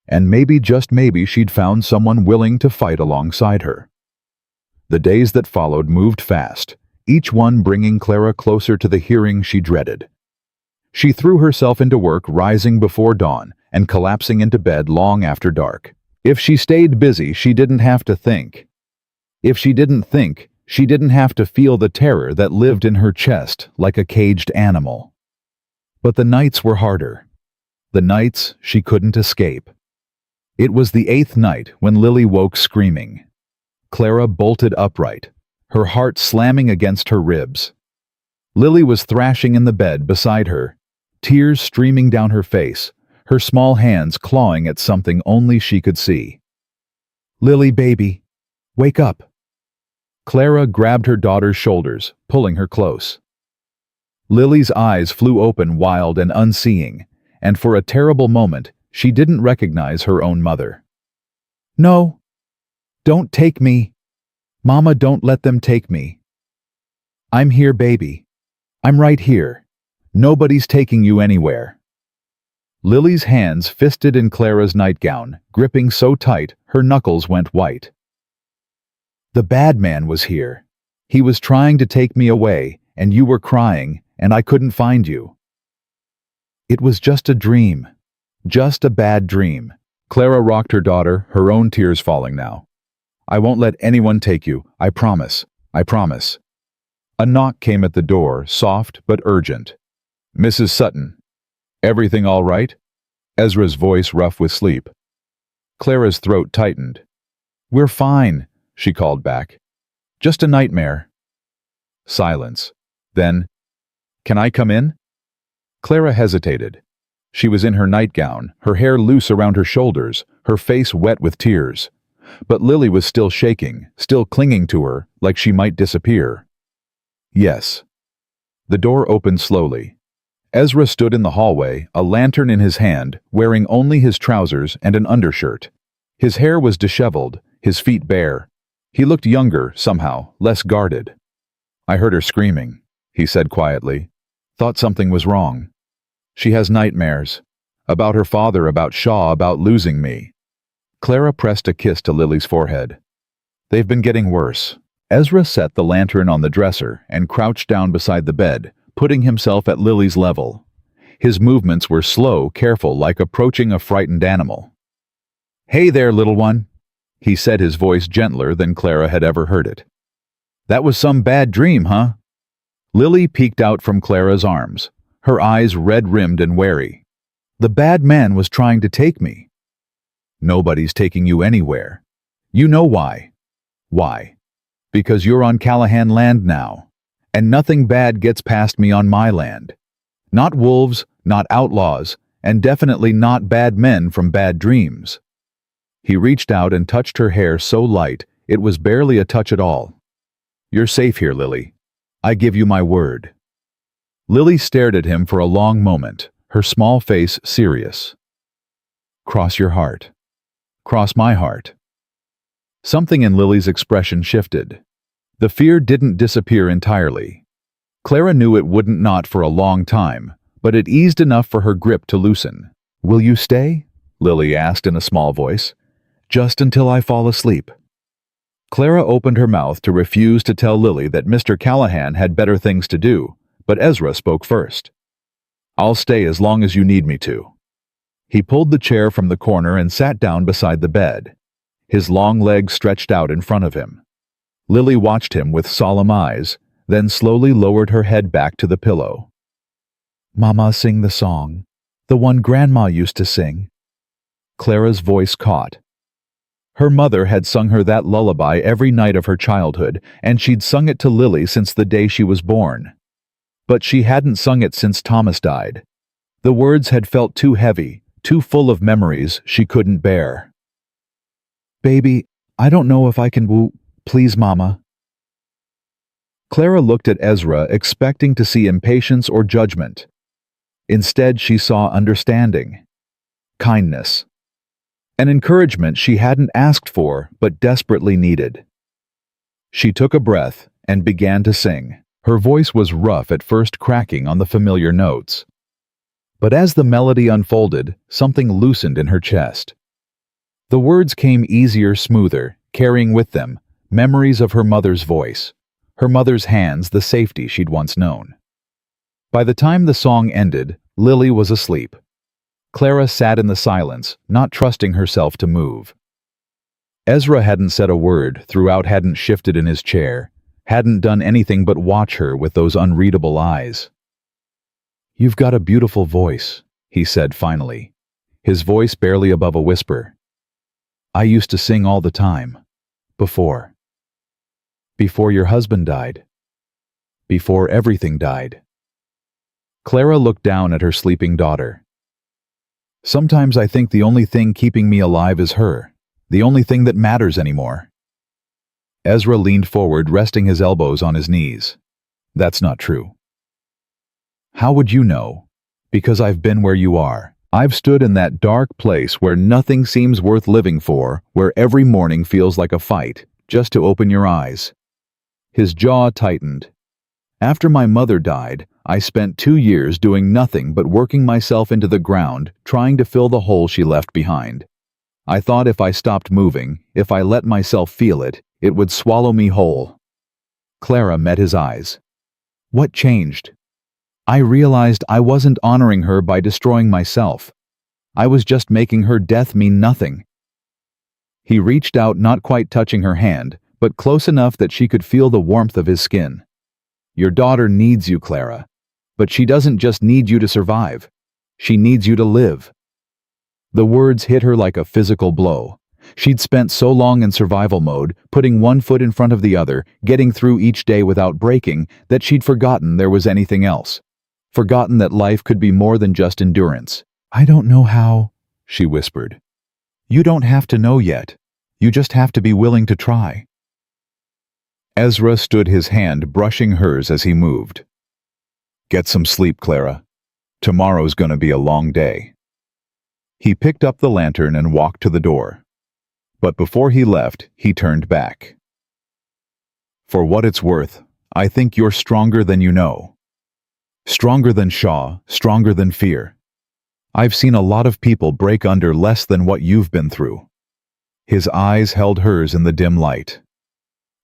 And maybe, just maybe, she'd found someone willing to fight alongside her. The days that followed moved fast, each one bringing Clara closer to the hearing she dreaded. She threw herself into work, rising before dawn and collapsing into bed long after dark. If she stayed busy, she didn't have to think. If she didn't think, she didn't have to feel the terror that lived in her chest like a caged animal. But the nights were harder. The nights she couldn't escape. It was the 8th night when Lily woke screaming. Clara bolted upright, her heart slamming against her ribs. Lily was thrashing in the bed beside her, tears streaming down her face, her small hands clawing at something only she could see. "Lily, baby, wake up." Clara grabbed her daughter's shoulders, pulling her close. Lily's eyes flew open, wild and unseeing, and for a terrible moment, she didn't recognize her own mother. "No, don't take me. Mama, don't let them take me. I'm here, baby. I'm right here. Nobody's taking you anywhere. Lily's hands fisted in Clara's nightgown, gripping so tight her knuckles went white. The bad man was here. He was trying to take me away, and you were crying, and I couldn't find you. It was just a dream. Just a bad dream. Clara rocked her daughter, her own tears falling now. I won't let anyone take you. I promise. I promise. A knock came at the door, soft but urgent. Mrs. Sutton. Everything all right? Ezra's voice rough with sleep. Clara's throat tightened. We're fine, she called back. Just a nightmare. Silence. Then, can I come in? Clara hesitated. She was in her nightgown, her hair loose around her shoulders, her face wet with tears. But Lily was still shaking, still clinging to her, like she might disappear. Yes. The door opened slowly. Ezra stood in the hallway, a lantern in his hand, wearing only his trousers and an undershirt. His hair was disheveled, his feet bare. He looked younger, somehow, less guarded. I heard her screaming, he said quietly. Thought something was wrong. She has nightmares. About her father, about Shaw, about losing me. Clara pressed a kiss to Lily's forehead. They've been getting worse. Ezra set the lantern on the dresser and crouched down beside the bed, putting himself at Lily's level. His movements were slow, careful, like approaching a frightened animal. Hey there, little one, he said, his voice gentler than Clara had ever heard it. That was some bad dream, huh? Lily peeked out from Clara's arms, her eyes red-rimmed and wary. The bad man was trying to take me. Nobody's taking you anywhere. You know why. Why? Because you're on Callahan land now. And nothing bad gets past me on my land. Not wolves, not outlaws, and definitely not bad men from bad dreams. He reached out and touched her hair so light, it was barely a touch at all. You're safe here, Lily. I give you my word. Lily stared at him for a long moment, her small face serious. Cross your heart. Cross my heart. Something in Lily's expression shifted. The fear didn't disappear entirely. Clara knew it wouldn't not for a long time, but it eased enough for her grip to loosen. Will you stay? Lily asked in a small voice. Just until I fall asleep. Clara opened her mouth to refuse to tell Lily that Mr. Callahan had better things to do, but Ezra spoke first. I'll stay as long as you need me to. He pulled the chair from the corner and sat down beside the bed. His long legs stretched out in front of him. Lily watched him with solemn eyes, then slowly lowered her head back to the pillow. Mama, sing the song. The one Grandma used to sing. Clara's voice caught. Her mother had sung her that lullaby every night of her childhood, and she'd sung it to Lily since the day she was born. But she hadn't sung it since Thomas died. The words had felt too heavy, too full of memories she couldn't bear. Baby, I don't know if I can woo. Please, Mama. Clara looked at Ezra, expecting to see impatience or judgment. Instead, she saw understanding, kindness, an encouragement she hadn't asked for but desperately needed. She took a breath and began to sing. Her voice was rough at first, cracking on the familiar notes. But as the melody unfolded, something loosened in her chest. The words came easier, smoother, carrying with them memories of her mother's voice, her mother's hands, the safety she'd once known. By the time the song ended, Lily was asleep. Clara sat in the silence, not trusting herself to move. Ezra hadn't said a word throughout, hadn't shifted in his chair, hadn't done anything but watch her with those unreadable eyes. You've got a beautiful voice, he said finally, his voice barely above a whisper. I used to sing all the time. Before your husband died. Before everything died. Clara looked down at her sleeping daughter. Sometimes I think the only thing keeping me alive is her, the only thing that matters anymore. Ezra leaned forward, resting his elbows on his knees. That's not true. How would you know? Because I've been where you are. I've stood in that dark place where nothing seems worth living for, where every morning feels like a fight, just to open your eyes. His jaw tightened. After my mother died, I spent 2 years doing nothing but working myself into the ground, trying to fill the hole she left behind. I thought if I stopped moving, if I let myself feel it, it would swallow me whole. Clara met his eyes. What changed? I realized I wasn't honoring her by destroying myself. I was just making her death mean nothing. He reached out, not quite touching her hand, but close enough that she could feel the warmth of his skin. Your daughter needs you, Clara. But she doesn't just need you to survive. She needs you to live. The words hit her like a physical blow. She'd spent so long in survival mode, putting one foot in front of the other, getting through each day without breaking, that she'd forgotten there was anything else. Forgotten that life could be more than just endurance. I don't know how, she whispered. You don't have to know yet. You just have to be willing to try. Ezra stood, his hand brushing hers as he moved. Get some sleep, Clara. Tomorrow's gonna be a long day. He picked up the lantern and walked to the door. But before he left, he turned back. For what it's worth, I think you're stronger than you know. Stronger than Shaw, stronger than fear. I've seen a lot of people break under less than what you've been through. His eyes held hers in the dim light.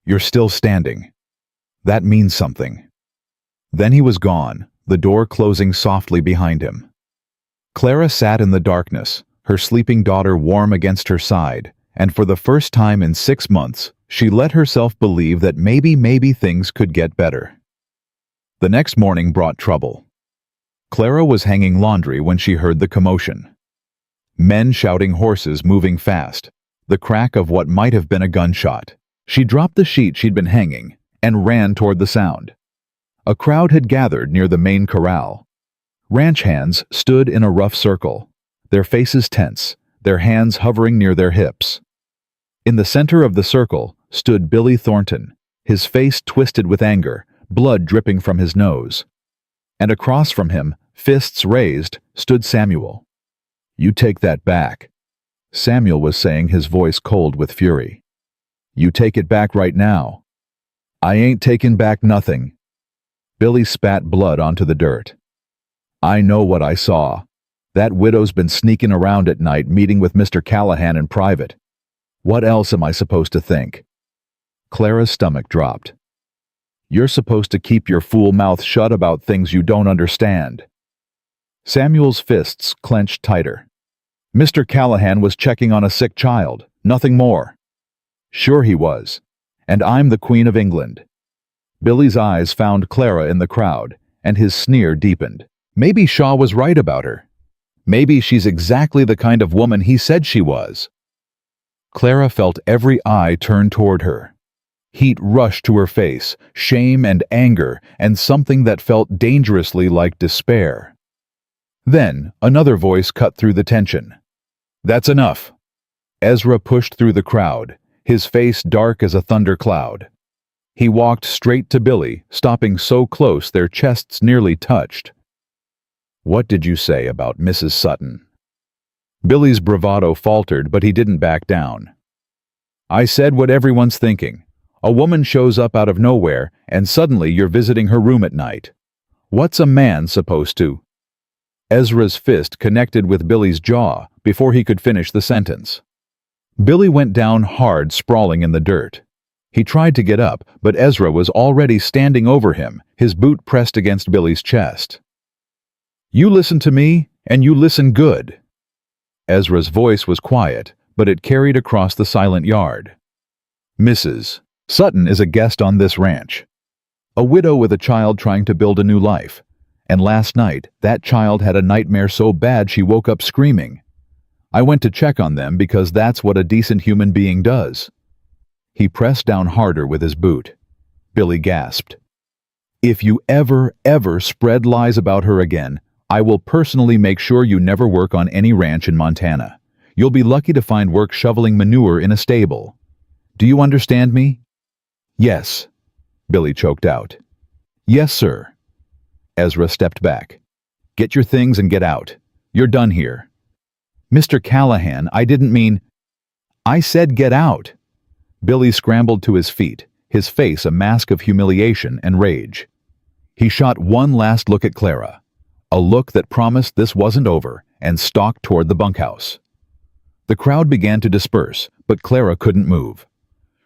You're still standing. That means something. Then he was gone, the door closing softly behind him. Clara sat in the darkness, her sleeping daughter warm against her side, and for the first time in 6 months, she let herself believe that maybe things could get better. The next morning brought trouble. Clara was hanging laundry when she heard the commotion. Men shouting, horses moving fast, the crack of what might have been a gunshot. She dropped the sheet she'd been hanging and ran toward the sound. A crowd had gathered near the main corral. Ranch hands stood in a rough circle, their faces tense, their hands hovering near their hips. In the center of the circle stood Billy Thornton, his face twisted with anger, blood dripping from his nose. And across from him, fists raised, stood Samuel. You take that back, Samuel was saying, his voice cold with fury. You take it back right now. I ain't taking back nothing. Billy spat blood onto the dirt. I know what I saw. That widow's been sneaking around at night, meeting with Mr. Callahan in private. What else am I supposed to think? Clara's stomach dropped. You're supposed to keep your fool mouth shut about things you don't understand. Samuel's fists clenched tighter. Mr. Callahan was checking on a sick child, nothing more. Sure he was. And I'm the Queen of England. Billy's eyes found Clara in the crowd, and his sneer deepened. Maybe Shaw was right about her. Maybe she's exactly the kind of woman he said she was. Clara felt every eye turn toward her. Heat rushed to her face, shame and anger, and something that felt dangerously like despair. Then, another voice cut through the tension. That's enough. Ezra pushed through the crowd, his face dark as a thundercloud. He walked straight to Billy, stopping so close their chests nearly touched. What did you say about Mrs. Sutton? Billy's bravado faltered, but he didn't back down. I said what everyone's thinking. A woman shows up out of nowhere, and suddenly you're visiting her room at night. What's a man supposed to? Ezra's fist connected with Billy's jaw before he could finish the sentence. Billy went down hard, sprawling in the dirt. He tried to get up, but Ezra was already standing over him, his boot pressed against Billy's chest. You listen to me, and you listen good. Ezra's voice was quiet, but it carried across the silent yard. Mrs. Sutton is a guest on this ranch. A widow with a child trying to build a new life. And last night, that child had a nightmare so bad she woke up screaming. I went to check on them because that's what a decent human being does. He pressed down harder with his boot. Billy gasped. If you ever spread lies about her again, I will personally make sure you never work on any ranch in Montana. You'll be lucky to find work shoveling manure in a stable. Do you understand me? Yes, Billy choked out. Yes, sir. Ezra stepped back. Get your things and get out. You're done here. Mr. Callahan, I didn't mean... I said get out. Billy scrambled to his feet, his face a mask of humiliation and rage. He shot one last look at Clara, a look that promised this wasn't over, and stalked toward the bunkhouse. The crowd began to disperse, but Clara couldn't move.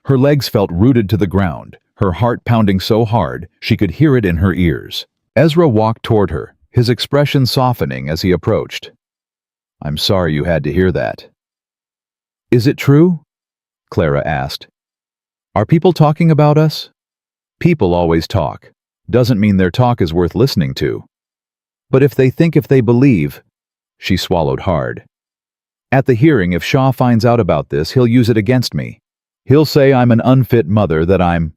Her legs felt rooted to the ground, her heart pounding so hard she could hear it in her ears. Ezra walked toward her, his expression softening as he approached. "I'm sorry you had to hear that." "Is it true?" Clara asked. "Are people talking about us?" "People always talk. Doesn't mean their talk is worth listening to." "But if they believe—" She swallowed hard. "At the hearing, if Shaw finds out about this, he'll use it against me. He'll say I'm an unfit mother, that I'm—"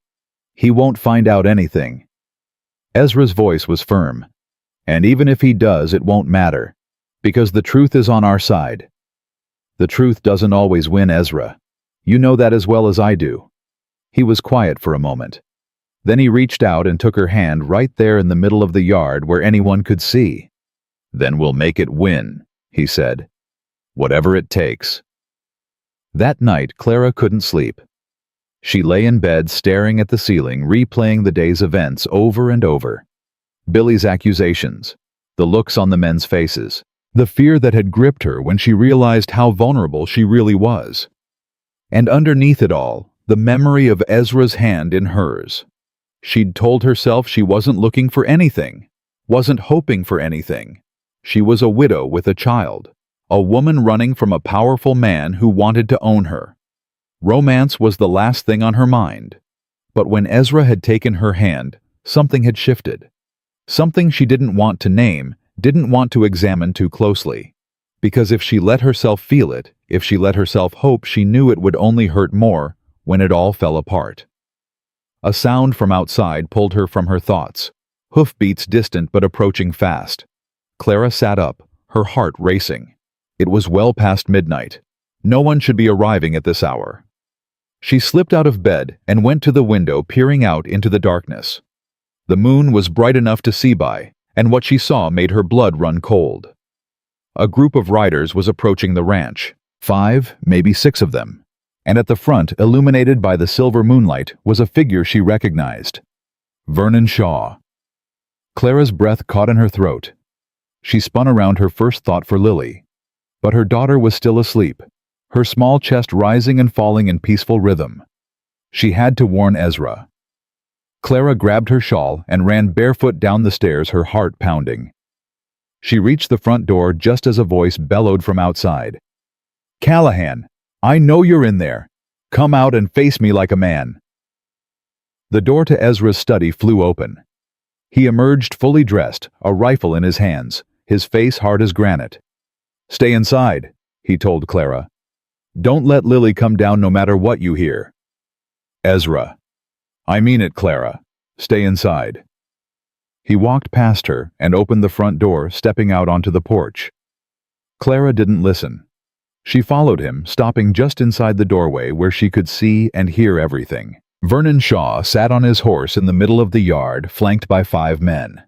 "He won't find out anything." Ezra's voice was firm. "And even if he does, it won't matter, because the truth is on our side." "The truth doesn't always win, Ezra. You know that as well as I do." He was quiet for a moment. Then he reached out and took her hand right there in the middle of the yard where anyone could see. "Then we'll make it win," he said. "Whatever it takes." That night, Clara couldn't sleep. She lay in bed staring at the ceiling, replaying the day's events over and over. Billy's accusations, the looks on the men's faces, the fear that had gripped her when she realized how vulnerable she really was. And underneath it all, the memory of Ezra's hand in hers. She'd told herself she wasn't looking for anything, wasn't hoping for anything. She was a widow with a child, a woman running from a powerful man who wanted to own her. Romance was the last thing on her mind. But when Ezra had taken her hand, something had shifted. Something she didn't want to name, didn't want to examine too closely. Because if she let herself feel it, if she let herself hope, she knew it would only hurt more when it all fell apart. A sound from outside pulled her from her thoughts, hoofbeats distant but approaching fast. Clara sat up, her heart racing. It was well past midnight. No one should be arriving at this hour. She slipped out of bed and went to the window, peering out into the darkness. The moon was bright enough to see by, and what she saw made her blood run cold. A group of riders was approaching the ranch, 5, maybe 6 of them. And at the front, illuminated by the silver moonlight, was a figure she recognized. Vernon Shaw. Clara's breath caught in her throat. She spun around, her first thought for Lily. But her daughter was still asleep, her small chest rising and falling in peaceful rhythm. She had to warn Ezra. Clara grabbed her shawl and ran barefoot down the stairs, her heart pounding. She reached the front door just as a voice bellowed from outside. "Callahan! I know you're in there. Come out and face me like a man." The door to Ezra's study flew open. He emerged fully dressed, a rifle in his hands, his face hard as granite. "Stay inside," he told Clara. "Don't let Lily come down no matter what you hear." "Ezra." "I mean it, Clara. Stay inside." He walked past her and opened the front door, stepping out onto the porch. Clara didn't listen. She followed him, stopping just inside the doorway where she could see and hear everything. Vernon Shaw sat on his horse in the middle of the yard, flanked by 5 men.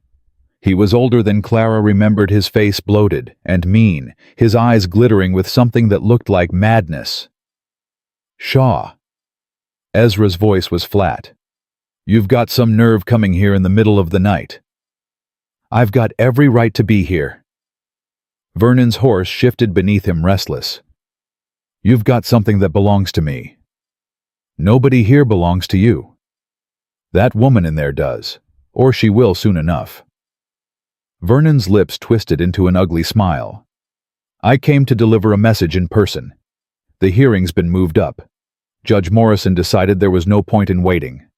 He was older than Clara remembered, his face bloated and mean, his eyes glittering with something that looked like madness. "Shaw." Ezra's voice was flat. "You've got some nerve coming here in the middle of the night." "I've got every right to be here." Vernon's horse shifted beneath him, restless. "You've got something that belongs to me." "Nobody here belongs to you." "That woman in there does, or she will soon enough." Vernon's lips twisted into an ugly smile. "I came to deliver a message in person. The hearing's been moved up. Judge Morrison decided there was no point in waiting."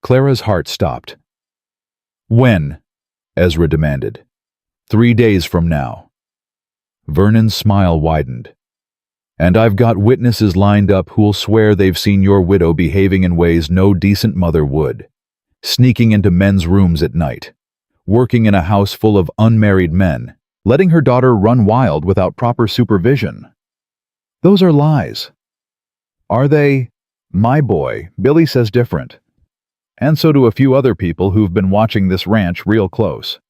Clara's heart stopped. "When?" Ezra demanded. 3 days from now." Vernon's smile widened. "And I've got witnesses lined up who'll swear they've seen your widow behaving in ways no decent mother would. Sneaking into men's rooms at night. Working in a house full of unmarried men. Letting her daughter run wild without proper supervision. Those are lies." "Are they?" "My boy, Billy, says different. And so do a few other people who've been watching this ranch real close."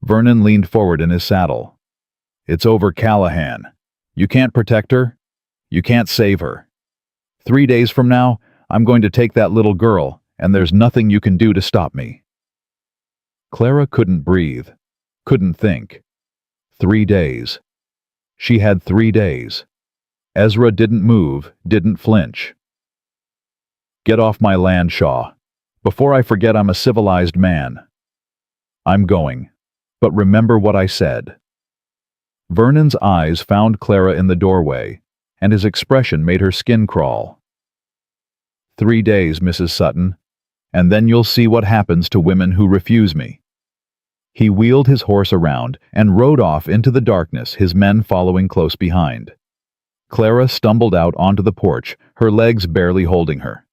Vernon leaned forward in his saddle. "It's over, Callahan. You can't protect her. You can't save her. 3 days from now, I'm going to take that little girl, and there's nothing you can do to stop me." Clara couldn't breathe, couldn't think. 3 days. She had 3 days. Ezra didn't move, didn't flinch. "Get off my land, Shaw. Before I forget I'm a civilized man." "I'm going. But remember what I said." Vernon's eyes found Clara in the doorway, and his expression made her skin crawl. "3 days, Mrs. Sutton, and then you'll see what happens to women who refuse me." He wheeled his horse around and rode off into the darkness, his men following close behind. Clara stumbled out onto the porch, her legs barely holding her.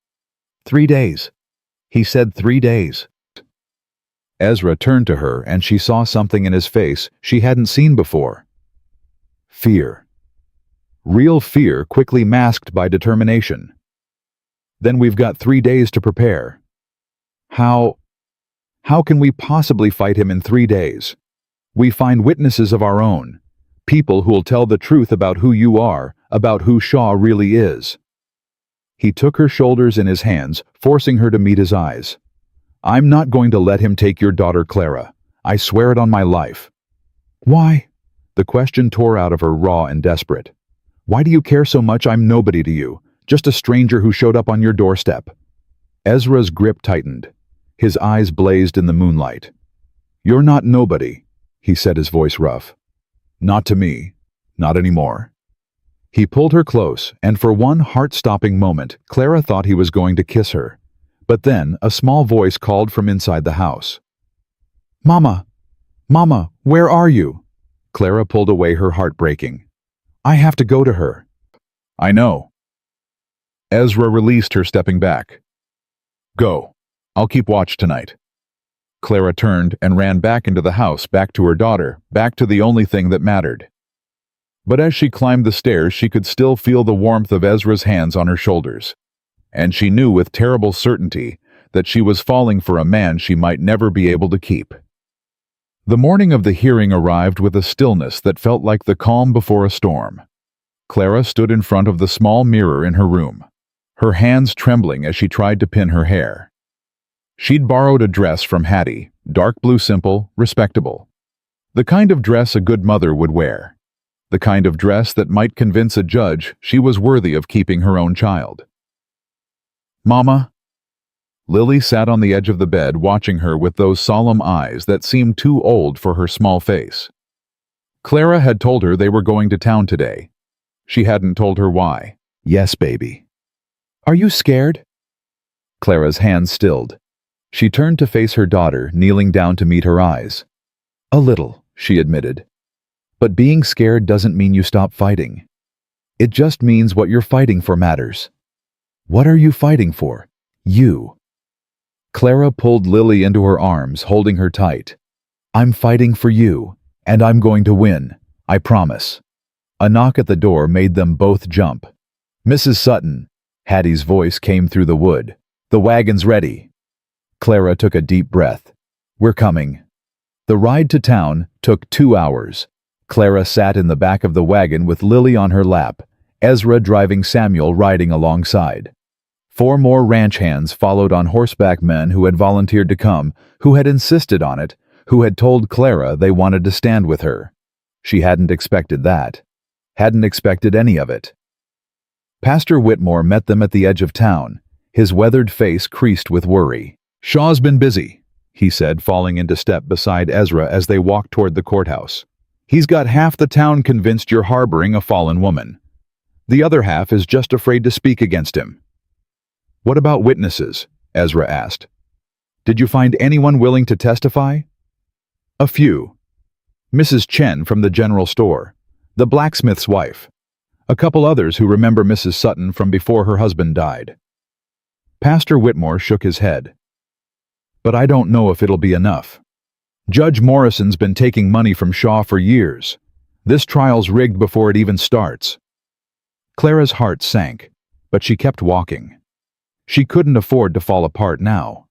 3 days. He said 3 days. Ezra turned to her and she saw something in his face she hadn't seen before. Fear. Real fear quickly masked by determination. "Then we've got 3 days to prepare." How can we possibly fight him in 3 days? "We find witnesses of our own. People who'll tell the truth about who you are, about who Shaw really is." He took her shoulders in his hands, forcing her to meet his eyes. "I'm not going to let him take your daughter, Clara. I swear it on my life." "Why?" The question tore out of her, raw and desperate. "Why do you care so much? I'm nobody to you, just a stranger who showed up on your doorstep." Ezra's grip tightened. His eyes blazed in the moonlight. "You're not nobody," he said, his voice rough. "Not to me. Not anymore." He pulled her close, and for one heart-stopping moment, Clara thought he was going to kiss her. But then, a small voice called from inside the house. "Mama! Mama, where are you?" Clara pulled away, her heart breaking. "I have to go to her." "I know." Ezra released her, stepping back. "Go. I'll keep watch tonight." Clara turned and ran back into the house, back to her daughter, back to the only thing that mattered. But as she climbed the stairs, she could still feel the warmth of Ezra's hands on her shoulders. And she knew with terrible certainty that she was falling for a man she might never be able to keep. The morning of the hearing arrived with a stillness that felt like the calm before a storm. Clara stood in front of the small mirror in her room, her hands trembling as she tried to pin her hair. She'd borrowed a dress from Hattie, dark blue, simple, respectable. The kind of dress a good mother would wear. The kind of dress that might convince a judge she was worthy of keeping her own child. "Mama?" Lily sat on the edge of the bed, watching her with those solemn eyes that seemed too old for her small face. Clara had told her they were going to town today. She hadn't told her why. "Yes, baby." "Are you scared?" Clara's hands stilled. She turned to face her daughter, kneeling down to meet her eyes. "A little," she admitted. "But being scared doesn't mean you stop fighting. It just means what you're fighting for matters." "What are you fighting for?" "You." Clara pulled Lily into her arms, holding her tight. "I'm fighting for you, and I'm going to win. I promise." A knock at the door made them both jump. "Mrs. Sutton," Hattie's voice came through the wood. "The wagon's ready." Clara took a deep breath. "We're coming." The ride to town took 2 hours. Clara sat in the back of the wagon with Lily on her lap, Ezra driving, Samuel riding alongside. 4 more ranch hands followed on horseback, men who had volunteered to come, who had insisted on it, who had told Clara they wanted to stand with her. She hadn't expected that. Hadn't expected any of it. Pastor Whitmore met them at the edge of town, his weathered face creased with worry. "Shaw's been busy," he said, falling into step beside Ezra as they walked toward the courthouse. "He's got half the town convinced you're harboring a fallen woman. The other half is just afraid to speak against him." "What about witnesses?" Ezra asked. "Did you find anyone willing to testify?" "A few. Mrs. Chen from the general store, the blacksmith's wife. A couple others who remember Mrs. Sutton from before her husband died." Pastor Whitmore shook his head. "But I don't know if it'll be enough. Judge Morrison's been taking money from Shaw for years. This trial's rigged before it even starts." Clara's heart sank, but she kept walking. She couldn't afford to fall apart now.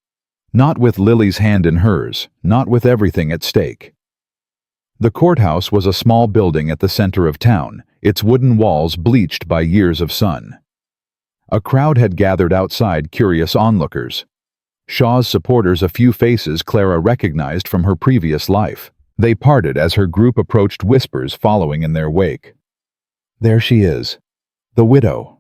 Not with Lily's hand in hers, not with everything at stake. The courthouse was a small building at the center of town, its wooden walls bleached by years of sun. A crowd had gathered outside, curious onlookers. Shaw's supporters, a few faces Clara recognized from her previous life. They parted as her group approached, whispers following in their wake. There she is, the widow.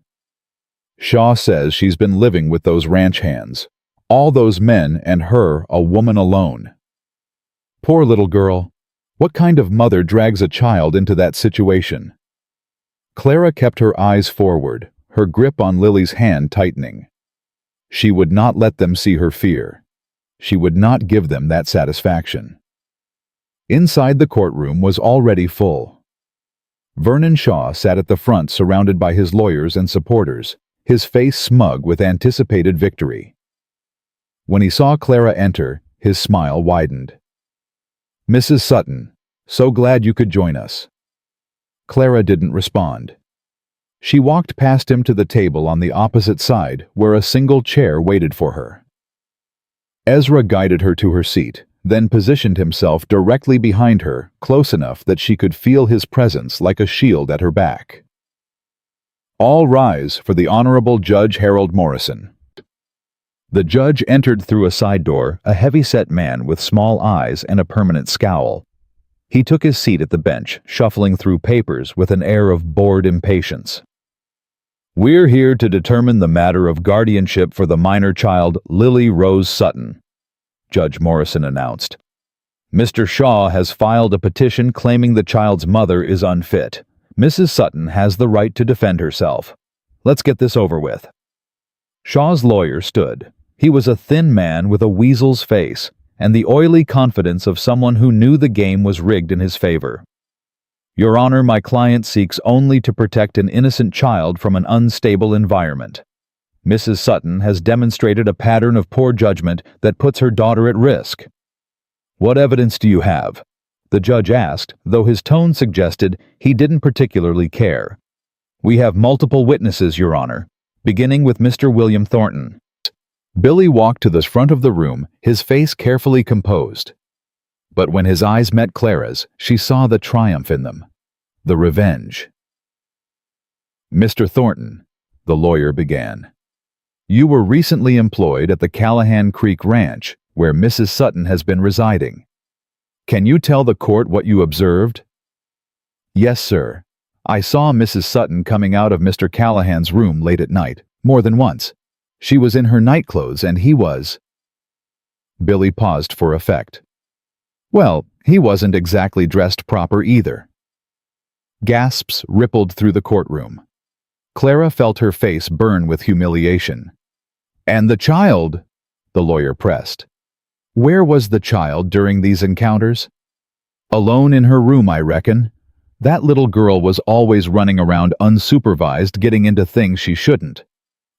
Shaw says she's been living with those ranch hands. All those men and her, a woman alone. Poor little girl. What kind of mother drags a child into that situation? Clara kept her eyes forward, her grip on Lily's hand tightening. She would not let them see her fear. She would not give them that satisfaction. Inside, the courtroom was already full. Vernon Shaw sat at the front, surrounded by his lawyers and supporters, his face smug with anticipated victory. When he saw Clara enter, his smile widened. "Mrs. Sutton, so glad you could join us." Clara didn't respond. She walked past him to the table on the opposite side, where a single chair waited for her. Ezra guided her to her seat, then positioned himself directly behind her, close enough that she could feel his presence like a shield at her back. "All rise for the Honorable Judge Harold Morrison." The judge entered through a side door, a heavy-set man with small eyes and a permanent scowl. He took his seat at the bench, shuffling through papers with an air of bored impatience. "We're here to determine the matter of guardianship for the minor child, Lily Rose Sutton," Judge Morrison announced. "Mr. Shaw has filed a petition claiming the child's mother is unfit. Mrs. Sutton has the right to defend herself. Let's get this over with." Shaw's lawyer stood. He was a thin man with a weasel's face and the oily confidence of someone who knew the game was rigged in his favor. "Your Honor, my client seeks only to protect an innocent child from an unstable environment. Mrs. Sutton has demonstrated a pattern of poor judgment that puts her daughter at risk." "What evidence do you have?" the judge asked, though his tone suggested he didn't particularly care. "We have multiple witnesses, Your Honor, beginning with Mr. William Thornton." Billy walked to the front of the room, his face carefully composed. But when his eyes met Clara's, she saw the triumph in them, the revenge. "Mr. Thornton," the lawyer began, "you were recently employed at the Callahan Creek Ranch, where Mrs. Sutton has been residing. Can you tell the court what you observed?" "Yes, sir. I saw Mrs. Sutton coming out of Mr. Callahan's room late at night, more than once. She was in her nightclothes and he was—" Billy paused for effect. "Well, he wasn't exactly dressed proper either." Gasps rippled through the courtroom. Clara felt her face burn with humiliation. "And the child?" the lawyer pressed. "Where was the child during these encounters?" "Alone in her room, I reckon. That little girl was always running around unsupervised, getting into things she shouldn't.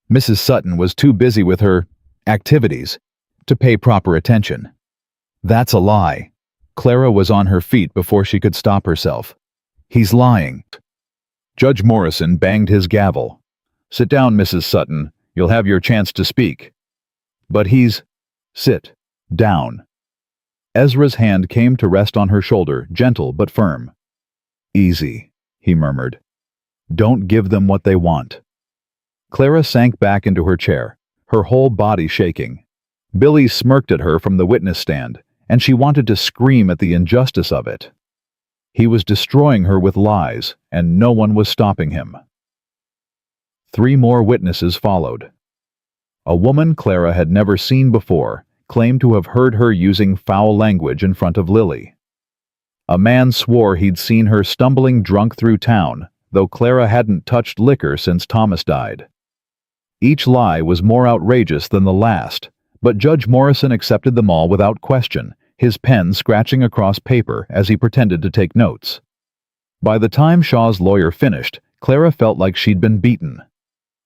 Mrs. Sutton was too busy with her activities to pay proper attention." "That's a lie." Clara was on her feet before she could stop herself. "He's lying." Judge Morrison banged his gavel. "Sit down, Mrs. Sutton. You'll have your chance to speak." "But he's—" "Sit down." Ezra's hand came to rest on her shoulder, gentle but firm. "Easy," he murmured. "Don't give them what they want." Clara sank back into her chair, her whole body shaking. Billy smirked at her from the witness stand, and she wanted to scream at the injustice of it. He was destroying her with lies, and no one was stopping him. 3 more witnesses followed. A woman Clara had never seen before claimed to have heard her using foul language in front of Lily. A man swore he'd seen her stumbling drunk through town, though Clara hadn't touched liquor since Thomas died. Each lie was more outrageous than the last, but Judge Morrison accepted them all without question, his pen scratching across paper as he pretended to take notes. By the time Shaw's lawyer finished, Clara felt like she'd been beaten.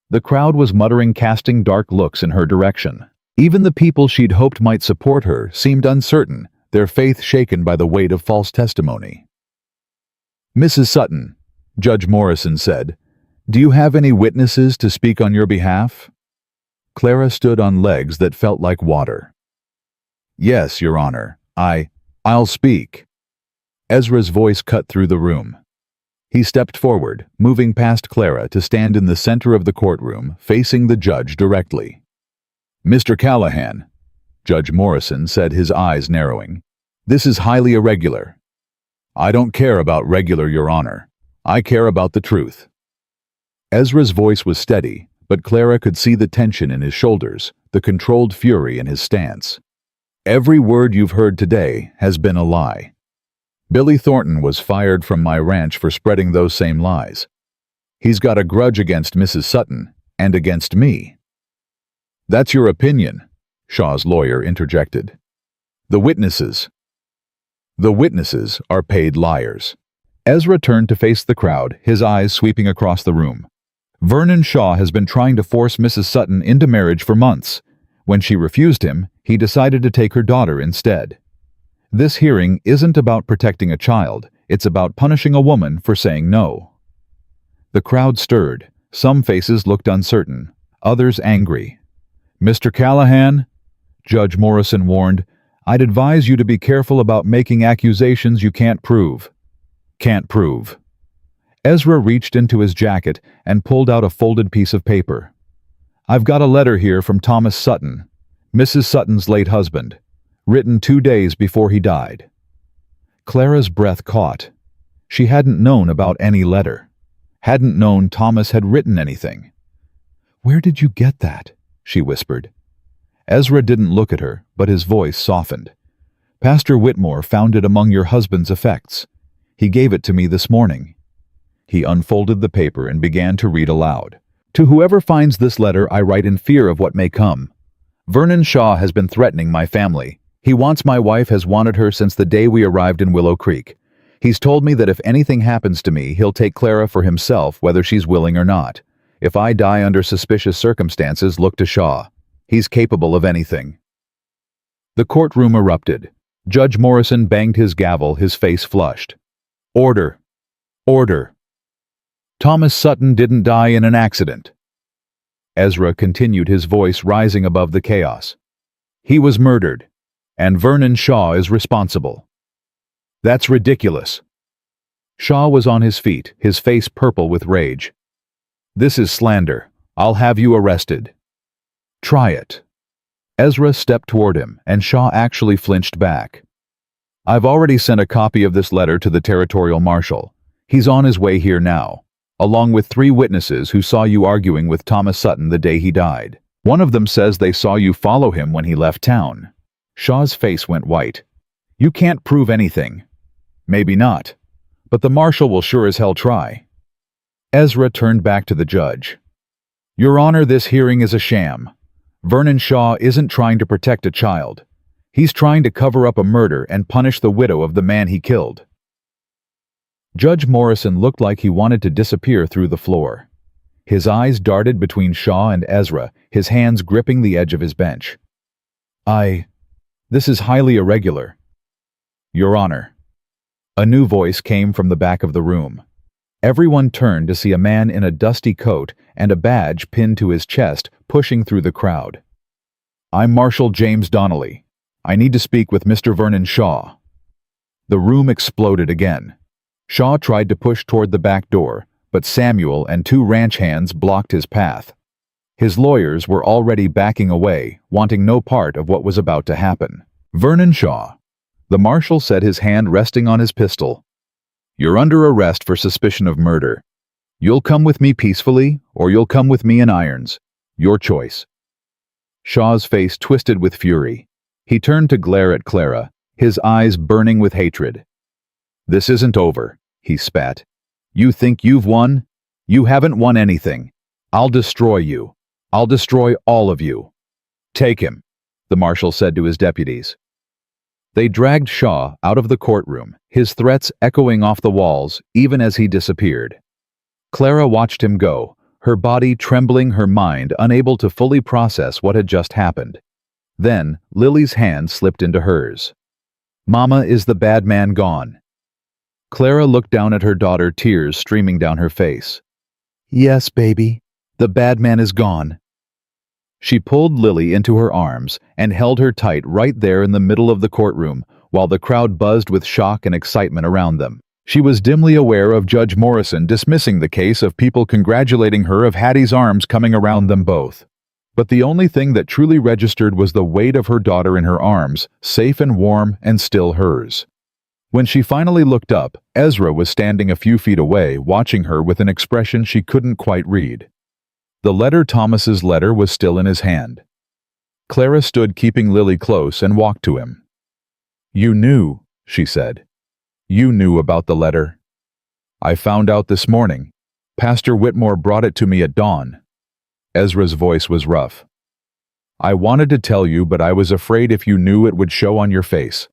The crowd was muttering, casting dark looks in her direction. Even the people she'd hoped might support her seemed uncertain, their faith shaken by the weight of false testimony. "Mrs. Sutton," Judge Morrison said, "do you have any witnesses to speak on your behalf?" Clara stood on legs that felt like water. "Yes, Your Honor. I'll speak." Ezra's voice cut through the room. He stepped forward, moving past Clara to stand in the center of the courtroom, facing the judge directly. "Mr. Callahan, Judge Morrison said, his eyes narrowing. "This is highly irregular." "I don't care about regular, Your Honor. I care about the truth." Ezra's voice was steady, but Clara could see the tension in his shoulders, the controlled fury in his stance. "Every word you've heard today has been a lie. Billy Thornton was fired from my ranch for spreading those same lies. He's got a grudge against Mrs. Sutton and against me." "That's your opinion," Shaw's lawyer interjected. The witnesses are paid liars." Ezra turned to face the crowd, his eyes sweeping across the room. "Vernon Shaw has been trying to force Mrs. Sutton into marriage for months. When she refused him, he decided to take her daughter instead. This hearing isn't about protecting a child, it's about punishing a woman for saying no." The crowd stirred. Some faces looked uncertain, others angry. "Mr. Callahan," Judge Morrison warned, "I'd advise you to be careful about making accusations you can't prove." "Can't prove." Ezra reached into his jacket and pulled out a folded piece of paper. "I've got a letter here from Thomas Sutton, Mrs. Sutton's late husband, written 2 days before he died." Clara's breath caught. She hadn't known about any letter, hadn't known Thomas had written anything. "Where did you get that?" she whispered. Ezra didn't look at her, but his voice softened. "Pastor Whitmore found it among your husband's effects. He gave it to me this morning." He unfolded the paper and began to read aloud. "To whoever finds this letter, I write in fear of what may come. Vernon Shaw has been threatening my family. He wants my wife, has wanted her since the day we arrived in Willow Creek. He's told me that if anything happens to me, he'll take Clara for himself, whether she's willing or not. If I die under suspicious circumstances, look to Shaw. He's capable of anything." The courtroom erupted. Judge Morrison banged his gavel, his face flushed. "Order! Order! Thomas Sutton didn't die in an accident." Ezra continued, his voice rising above the chaos. "He was murdered, and Vernon Shaw is responsible." "That's ridiculous." Shaw was on his feet, his face purple with rage. "This is slander. I'll have you arrested." "Try it." Ezra stepped toward him, and Shaw actually flinched back. "I've already sent a copy of this letter to the territorial marshal. He's on his way here now, along with 3 witnesses who saw you arguing with Thomas Sutton the day he died. One of them says they saw you follow him when he left town." Shaw's face went white. "You can't prove anything." "Maybe not, but the marshal will sure as hell try." Ezra turned back to the judge. "Your Honor, this hearing is a sham. Vernon Shaw isn't trying to protect a child. He's trying to cover up a murder and punish the widow of the man he killed." Judge Morrison looked like he wanted to disappear through the floor. His eyes darted between Shaw and Ezra, his hands gripping the edge of his bench. This is highly irregular." "Your Honor." A new voice came from the back of the room. Everyone turned to see a man in a dusty coat and a badge pinned to his chest pushing through the crowd. "I'm Marshal James Donnelly. I need to speak with Mr. Vernon Shaw." The room exploded again. Shaw tried to push toward the back door, but Samuel and 2 ranch hands blocked his path. His lawyers were already backing away, wanting no part of what was about to happen. "Vernon Shaw," the marshal said, his hand resting on his pistol. "You're under arrest for suspicion of murder. You'll come with me peacefully, or you'll come with me in irons. Your choice." Shaw's face twisted with fury. He turned to glare at Clara, his eyes burning with hatred. "This isn't over," he spat. "You think you've won? You haven't won anything. I'll destroy you. I'll destroy all of you." "Take him," the marshal said to his deputies. They dragged Shaw out of the courtroom, his threats echoing off the walls even as he disappeared. Clara watched him go, her body trembling, her mind unable to fully process what had just happened. Then Lily's hand slipped into hers. "Mama, is the bad man gone?" Clara looked down at her daughter, tears streaming down her face. "Yes, baby. The bad man is gone." She pulled Lily into her arms and held her tight right there in the middle of the courtroom, while the crowd buzzed with shock and excitement around them. She was dimly aware of Judge Morrison dismissing the case, of people congratulating her, of Hattie's arms coming around them both. But the only thing that truly registered was the weight of her daughter in her arms, safe and warm and still hers. When she finally looked up, Ezra was standing a few feet away, watching her with an expression she couldn't quite read. The letter, Thomas's letter, was still in his hand. Clara stood, keeping Lily close, and walked to him. "You knew," she said. "You knew about the letter." "I found out this morning. Pastor Whitmore brought it to me at dawn." Ezra's voice was rough. "I wanted to tell you, but I was afraid if you knew it would show on your face.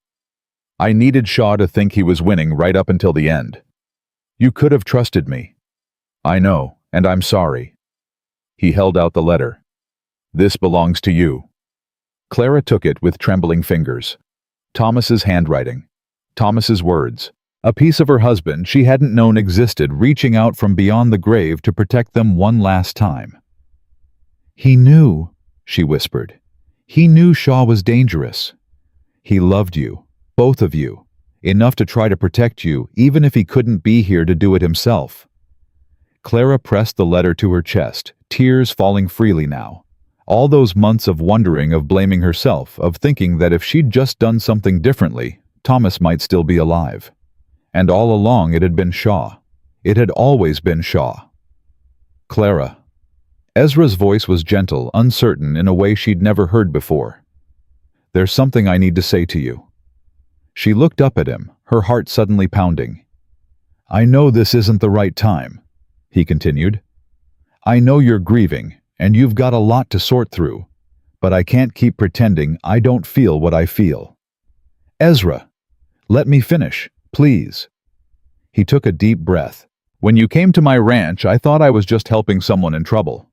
I needed Shaw to think he was winning right up until the end. You could have trusted me." "I know, and I'm sorry." He held out the letter. "This belongs to you." Clara took it with trembling fingers. Thomas's handwriting. Thomas's words. A piece of her husband she hadn't known existed, reaching out from beyond the grave to protect them one last time. "He knew," she whispered. "He knew Shaw was dangerous. He loved you, both of you, enough to try to protect you, even if he couldn't be here to do it himself." Clara pressed the letter to her chest, tears falling freely now. All those months of wondering, of blaming herself, of thinking that if she'd just done something differently, Thomas might still be alive. And all along it had been Shaw. It had always been Shaw. "Clara." Ezra's voice was gentle, uncertain, in a way she'd never heard before. "There's something I need to say to you." She looked up at him, her heart suddenly pounding. "I know this isn't the right time," he continued. "I know you're grieving, and you've got a lot to sort through, but I can't keep pretending I don't feel what I feel." "Ezra, let me finish, please." He took a deep breath. "When you came to my ranch, I thought I was just helping someone in trouble.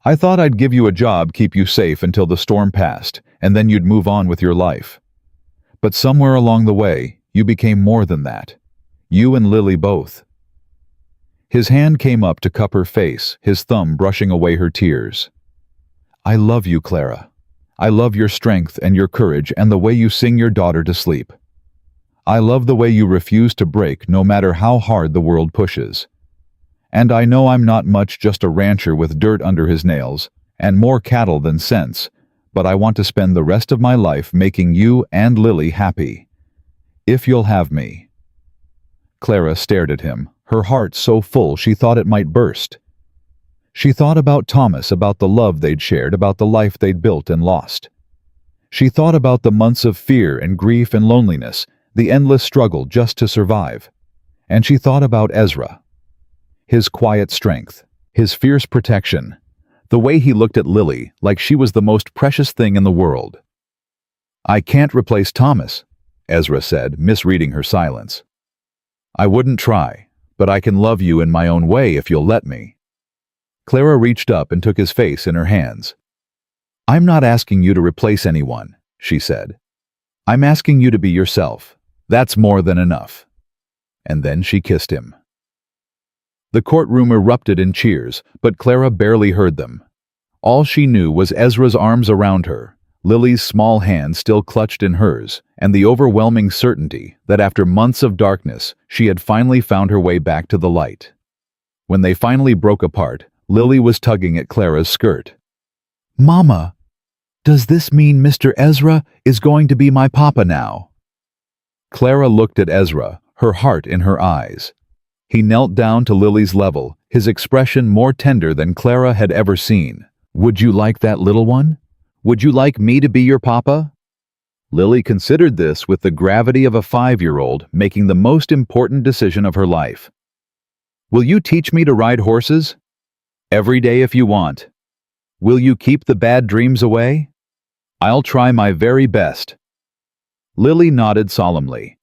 I thought I'd give you a job, keep you safe until the storm passed, and then you'd move on with your life. But somewhere along the way, you became more than that. You and Lily both." His hand came up to cup her face, his thumb brushing away her tears. "I love you, Clara. I love your strength and your courage and the way you sing your daughter to sleep. I love the way you refuse to break no matter how hard the world pushes. And I know I'm not much, just a rancher with dirt under his nails and more cattle than sense, but I want to spend the rest of my life making you and Lily happy. If you'll have me." Clara stared at him, her heart so full she thought it might burst. She thought about Thomas, about the love they'd shared, about the life they'd built and lost. She thought about the months of fear and grief and loneliness, the endless struggle just to survive. And she thought about Ezra. His quiet strength, his fierce protection, the way he looked at Lily like she was the most precious thing in the world. "I can't replace Thomas," Ezra said, misreading her silence. "I wouldn't try, but I can love you in my own way if you'll let me." Clara reached up and took his face in her hands. "I'm not asking you to replace anyone," she said. "I'm asking you to be yourself. That's more than enough." And then she kissed him. The courtroom erupted in cheers, but Clara barely heard them. All she knew was Ezra's arms around her, Lily's small hand still clutched in hers, and the overwhelming certainty that after months of darkness, she had finally found her way back to the light. When they finally broke apart, Lily was tugging at Clara's skirt. "Mama, does this mean Mr. Ezra is going to be my papa now?" Clara looked at Ezra, her heart in her eyes. He knelt down to Lily's level, his expression more tender than Clara had ever seen. "Would you like that, little one? Would you like me to be your papa?" Lily considered this with the gravity of a 5-year-old making the most important decision of her life. "Will you teach me to ride horses? Every day if you want. Will you keep the bad dreams away? I'll try my very best." Lily nodded solemnly.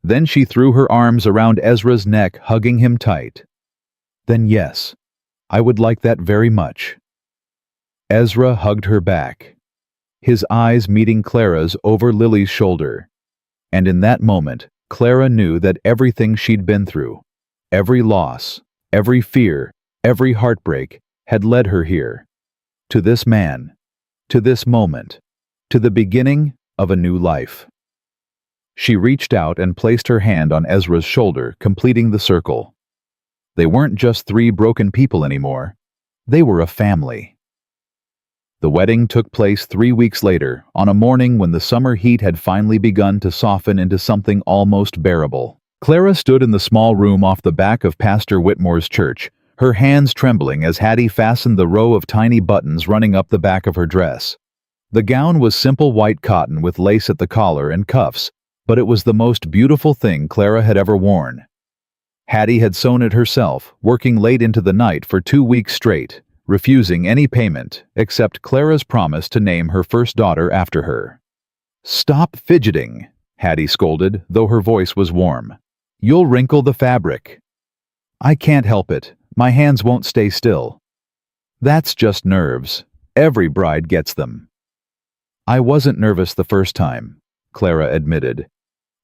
Then she threw her arms around Ezra's neck, hugging him tight. "Then yes, I would like that very much." Ezra hugged her back, his eyes meeting Clara's over Lily's shoulder. And in that moment, Clara knew that everything she'd been through, every loss, every fear, every heartbreak, had led her here. To this man, to this moment, to the beginning of a new life. She reached out and placed her hand on Ezra's shoulder, completing the circle. They weren't just 3 broken people anymore. They were a family. The wedding took place 3 weeks later, on a morning when the summer heat had finally begun to soften into something almost bearable. Clara stood in the small room off the back of Pastor Whitmore's church, her hands trembling as Hattie fastened the row of tiny buttons running up the back of her dress. The gown was simple white cotton with lace at the collar and cuffs, but it was the most beautiful thing Clara had ever worn. Hattie had sewn it herself, working late into the night for 2 weeks straight, refusing any payment except Clara's promise to name her first daughter after her. "Stop fidgeting," Hattie scolded, though her voice was warm. "You'll wrinkle the fabric." "I can't help it. My hands won't stay still." "That's just nerves. Every bride gets them." "I wasn't nervous the first time," Clara admitted.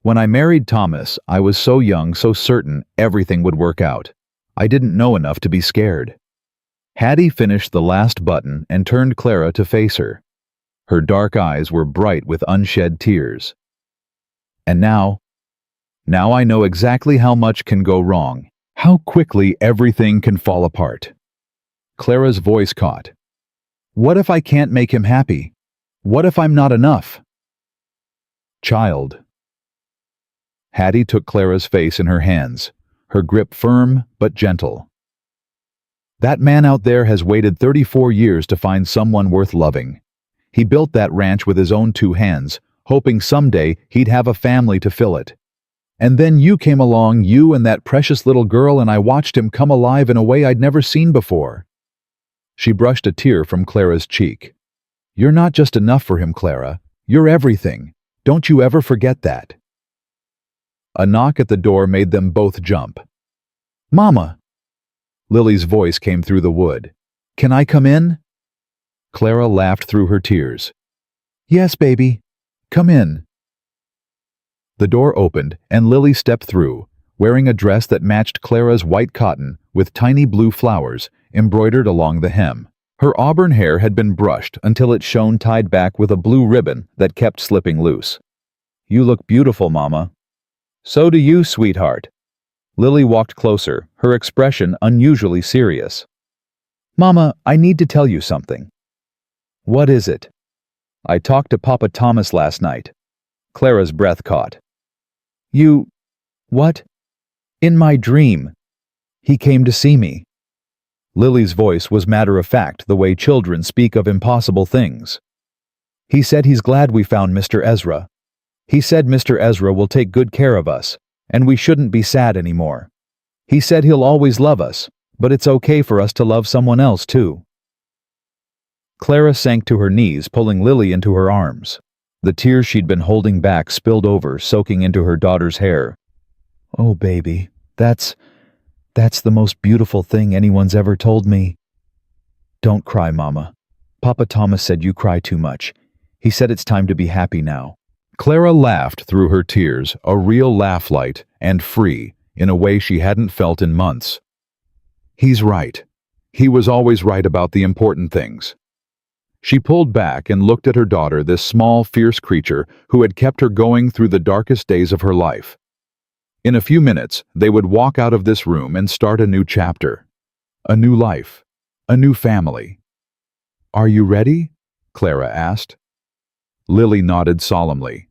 "When I married Thomas, I was so young, so certain everything would work out. I didn't know enough to be scared." Hattie finished the last button and turned Clara to face her. Her dark eyes were bright with unshed tears. "And now I know exactly how much can go wrong, how quickly everything can fall apart." Clara's voice caught. "What if I can't make him happy? What if I'm not enough?" "Child." Hattie took Clara's face in her hands, her grip firm but gentle. "That man out there has waited 34 years to find someone worth loving. He built that ranch with his own 2 hands, hoping someday he'd have a family to fill it. And then you came along, you and that precious little girl, and I watched him come alive in a way I'd never seen before." She brushed a tear from Clara's cheek. "You're not just enough for him, Clara. You're everything. Don't you ever forget that." A knock at the door made them both jump. "Mama!" Lily's voice came through the wood. "Can I come in?" Clara laughed through her tears. "Yes, baby. Come in." The door opened, and Lily stepped through, wearing a dress that matched Clara's white cotton with tiny blue flowers embroidered along the hem. Her auburn hair had been brushed until it shone, tied back with a blue ribbon that kept slipping loose. "You look beautiful, Mama." "So do you, sweetheart." Lily walked closer, her expression unusually serious. "Mama, I need to tell you something." "What is it?" "I talked to Papa Thomas last night." Clara's breath caught. "You... what?" "In my dream. He came to see me." Lily's voice was matter-of-fact, the way children speak of impossible things. "He said he's glad we found Mr. Ezra. He said Mr. Ezra will take good care of us, and we shouldn't be sad anymore. He said he'll always love us, but it's okay for us to love someone else too." Clara sank to her knees, pulling Lily into her arms. The tears she'd been holding back spilled over, soaking into her daughter's hair. "Oh, baby, that's the most beautiful thing anyone's ever told me." "Don't cry, Mama. Papa Thomas said you cry too much. He said it's time to be happy now." Clara laughed through her tears, a real laugh, light and free, in a way she hadn't felt in months. "He's right. He was always right about the important things." She pulled back and looked at her daughter, this small, fierce creature who had kept her going through the darkest days of her life. In a few minutes, they would walk out of this room and start a new chapter. A new life. A new family. "Are you ready?" Clara asked. Lily nodded solemnly.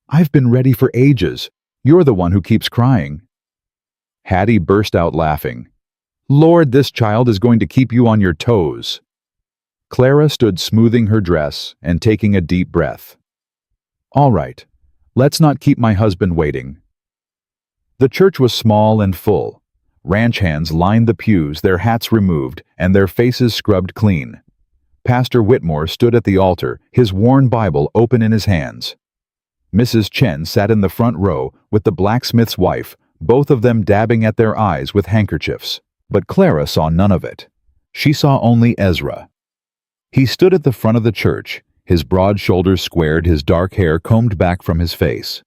"I've been ready for ages. You're the one who keeps crying." Hattie burst out laughing. "Lord, this child is going to keep you on your toes." Clara stood smoothing her dress and taking a deep breath. "All right, let's not keep my husband waiting." The church was small and full. Ranch hands lined the pews, their hats removed and their faces scrubbed clean. Pastor Whitmore stood at the altar, his worn Bible open in his hands. Mrs. Chen sat in the front row with the blacksmith's wife, both of them dabbing at their eyes with handkerchiefs. But Clara saw none of it. She saw only Ezra. He stood at the front of the church, his broad shoulders squared, his dark hair combed back from his face.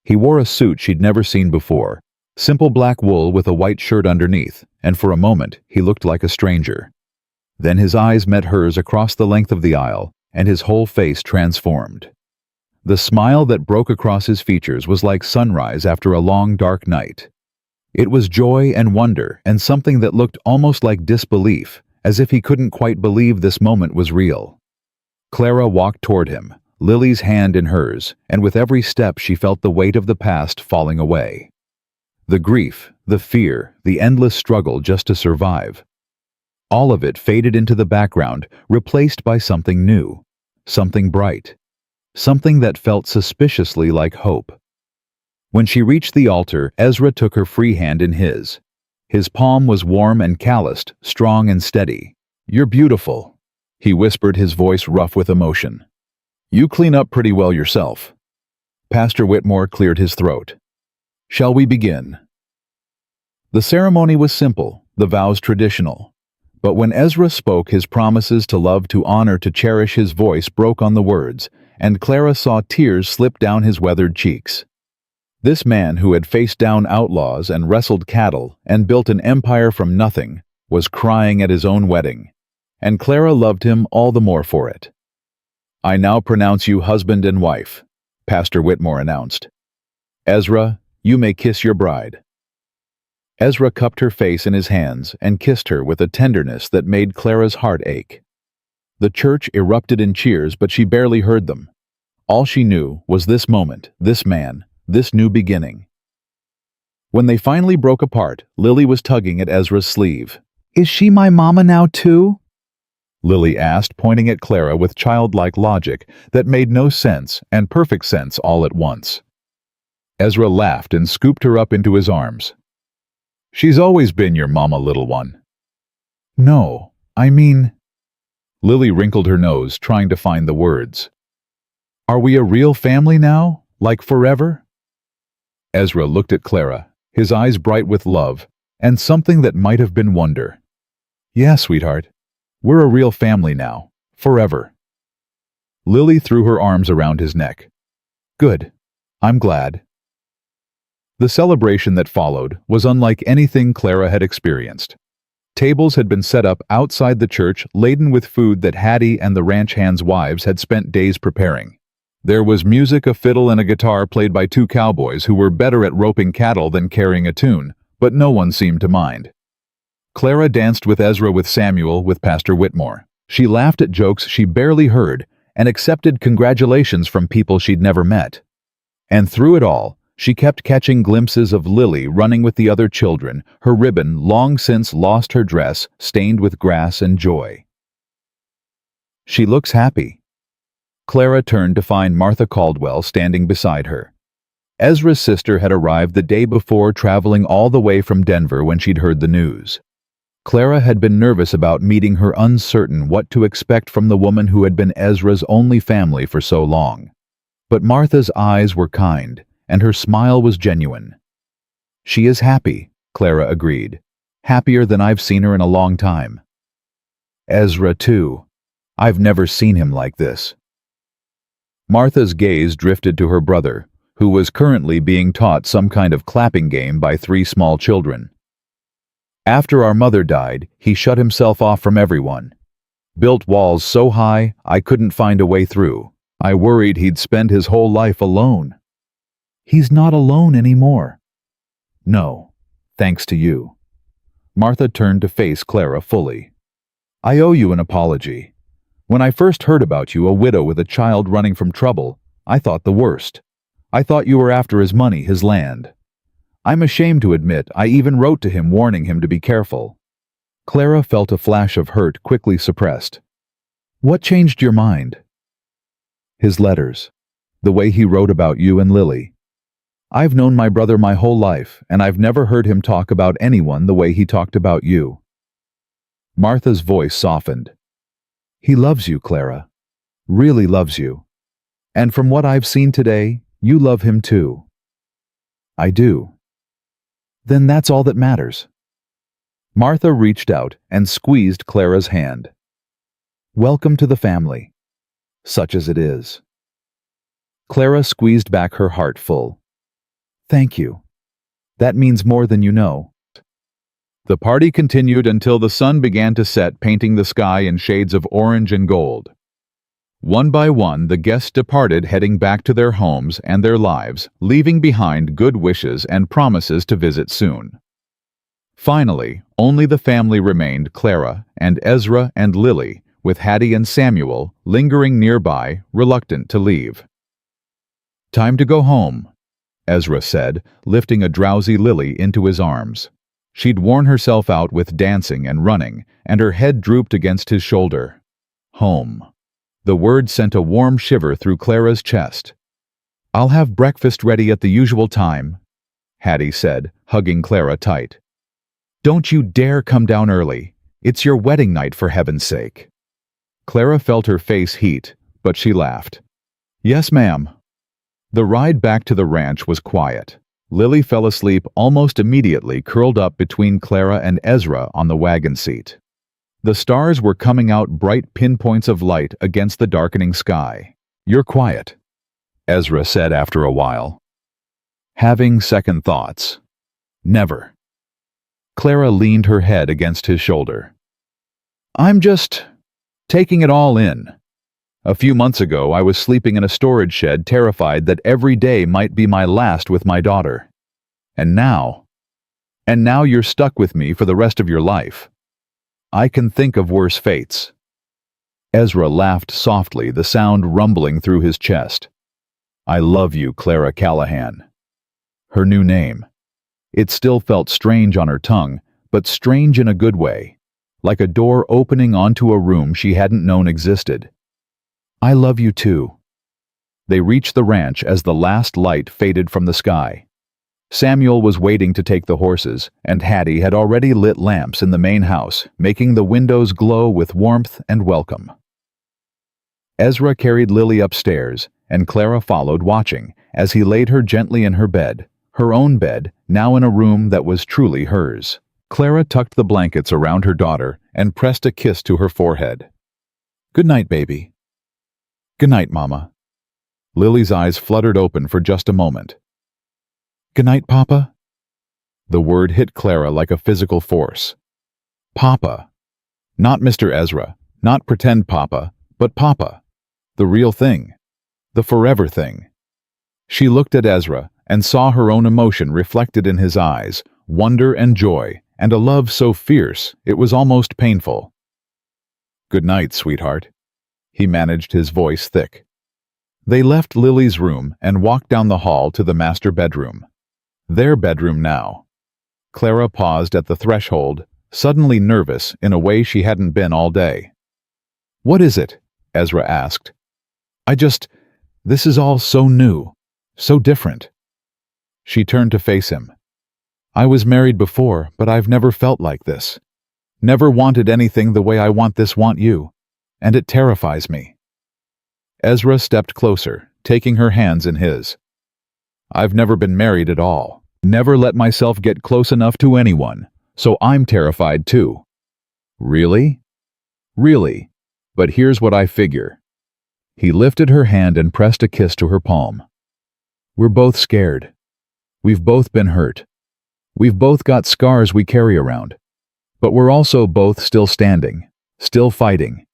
He wore a suit she'd never seen before, simple black wool with a white shirt underneath, and for a moment he looked like a stranger. Then his eyes met hers across the length of the aisle, and his whole face transformed. The smile that broke across his features was like sunrise after a long, dark night. It was joy and wonder and something that looked almost like disbelief, as if he couldn't quite believe this moment was real. Clara walked toward him, Lily's hand in hers, and with every step she felt the weight of the past falling away. The grief, the fear, the endless struggle just to survive. All of it faded into the background, replaced by something new, something bright, something that felt suspiciously like hope. When she reached the altar, Ezra took her free hand in his. His palm was warm and calloused, strong and steady. "You're beautiful," he whispered, his voice rough with emotion. "You clean up pretty well yourself." Pastor Whitmore cleared his throat. "Shall we begin?" The ceremony was simple, the vows traditional. But when Ezra spoke his promises to love, to honor, to cherish, his voice broke on the words, and Clara saw tears slip down his weathered cheeks. This man who had faced down outlaws and wrestled cattle and built an empire from nothing was crying at his own wedding, and Clara loved him all the more for it. "I now pronounce you husband and wife," Pastor Whitmore announced. "Ezra, you may kiss your bride." Ezra cupped her face in his hands and kissed her with a tenderness that made Clara's heart ache. The church erupted in cheers, but she barely heard them. All she knew was this moment, this man, this new beginning. When they finally broke apart, Lily was tugging at Ezra's sleeve. "Is she my mama now too?" Lily asked, pointing at Clara with childlike logic that made no sense and perfect sense all at once. Ezra laughed and scooped her up into his arms. "She's always been your mama, little one." "No, I mean—" Lily wrinkled her nose, trying to find the words. "Are we a real family now, like forever?" Ezra looked at Clara, his eyes bright with love, and something that might have been wonder. "Yeah, sweetheart. We're a real family now, forever." Lily threw her arms around his neck. "Good. I'm glad." The celebration that followed was unlike anything Clara had experienced. Tables had been set up outside the church laden with food that Hattie and the ranch hands' wives had spent days preparing. There was music, a fiddle and a guitar played by two cowboys who were better at roping cattle than carrying a tune, but no one seemed to mind. Clara danced with Ezra, with Samuel, with Pastor Whitmore. She laughed at jokes she barely heard and accepted congratulations from people she'd never met. And through it all, she kept catching glimpses of Lily running with the other children, her ribbon, long since lost her dress, stained with grass and joy. "She looks happy." Clara turned to find Martha Caldwell standing beside her. Ezra's sister had arrived the day before, traveling all the way from Denver when she'd heard the news. Clara had been nervous about meeting her, uncertain what to expect from the woman who had been Ezra's only family for so long. But Martha's eyes were kind, and her smile was genuine. "She is happy," Clara agreed. "Happier than I've seen her in a long time." "Ezra, too. I've never seen him like this." Martha's gaze drifted to her brother, who was currently being taught some kind of clapping game by 3 small children. "After our mother died, he shut himself off from everyone. Built walls so high I couldn't find a way through. I worried he'd spend his whole life alone." "He's not alone anymore." "No, thanks to you." Martha turned to face Clara fully. "I owe you an apology. When I first heard about you, a widow with a child running from trouble, I thought the worst. I thought you were after his money, his land. I'm ashamed to admit I even wrote to him warning him to be careful." Clara felt a flash of hurt, quickly suppressed. "What changed your mind?" "His letters. The way he wrote about you and Lily. I've known my brother my whole life, and I've never heard him talk about anyone the way he talked about you." Martha's voice softened. "He loves you, Clara. Really loves you. And from what I've seen today, you love him too." "I do." "Then that's all that matters." Martha reached out and squeezed Clara's hand. "Welcome to the family, such as it is." Clara squeezed back her heart full. "Thank you. That means more than you know." The party continued until the sun began to set, painting the sky in shades of orange and gold. One by one, the guests departed, heading back to their homes and their lives, leaving behind good wishes and promises to visit soon. Finally, only the family remained, Clara and Ezra and Lily, with Hattie and Samuel lingering nearby, reluctant to leave. "Time to go home," Ezra said, lifting a drowsy Lily into his arms. She'd worn herself out with dancing and running, and her head drooped against his shoulder. Home. The word sent a warm shiver through Clara's chest. "I'll have breakfast ready at the usual time," Hattie said, hugging Clara tight. "Don't you dare come down early. It's your wedding night, for heaven's sake." Clara felt her face heat, but she laughed. "Yes, ma'am." The ride back to the ranch was quiet. Lily fell asleep almost immediately, curled up between Clara and Ezra on the wagon seat. The stars were coming out, bright pinpoints of light against the darkening sky. "You're quiet," Ezra said after a while. "Having second thoughts." "Never." Clara leaned her head against his shoulder. "I'm just taking it all in. A few months ago, I was sleeping in a storage shed, terrified that every day might be my last with my daughter. And now you're stuck with me for the rest of your life. I can think of worse fates." Ezra laughed softly, the sound rumbling through his chest. "I love you, Clara Callahan." Her new name. It still felt strange on her tongue, but strange in a good way, like a door opening onto a room she hadn't known existed. "I love you too." They reached the ranch as the last light faded from the sky. Samuel was waiting to take the horses, and Hattie had already lit lamps in the main house, making the windows glow with warmth and welcome. Ezra carried Lily upstairs, and Clara followed, watching, as he laid her gently in her bed, her own bed, now in a room that was truly hers. Clara tucked the blankets around her daughter and pressed a kiss to her forehead. "Good night, baby." "Good night, Mama." Lily's eyes fluttered open for just a moment. "Good night, Papa." The word hit Clara like a physical force. Papa. Not Mr. Ezra, not pretend Papa, but Papa. The real thing. The forever thing. She looked at Ezra and saw her own emotion reflected in his eyes, wonder and joy, and a love so fierce it was almost painful. "Good night, sweetheart." He managed, his voice thick. They left Lily's room and walked down the hall to the master bedroom. Their bedroom now. Clara paused at the threshold, suddenly nervous in a way she hadn't been all day. "What is it?" Ezra asked. This is all so new, so different." She turned to face him. "I was married before, but I've never felt like this. Never wanted anything the way I want you. And it terrifies me." Ezra stepped closer, taking her hands in his. "I've never been married at all. Never let myself get close enough to anyone, so I'm terrified too." "Really?" "Really. But here's what I figure." He lifted her hand and pressed a kiss to her palm. "We're both scared. We've both been hurt. We've both got scars we carry around. But we're also both still standing, still fighting.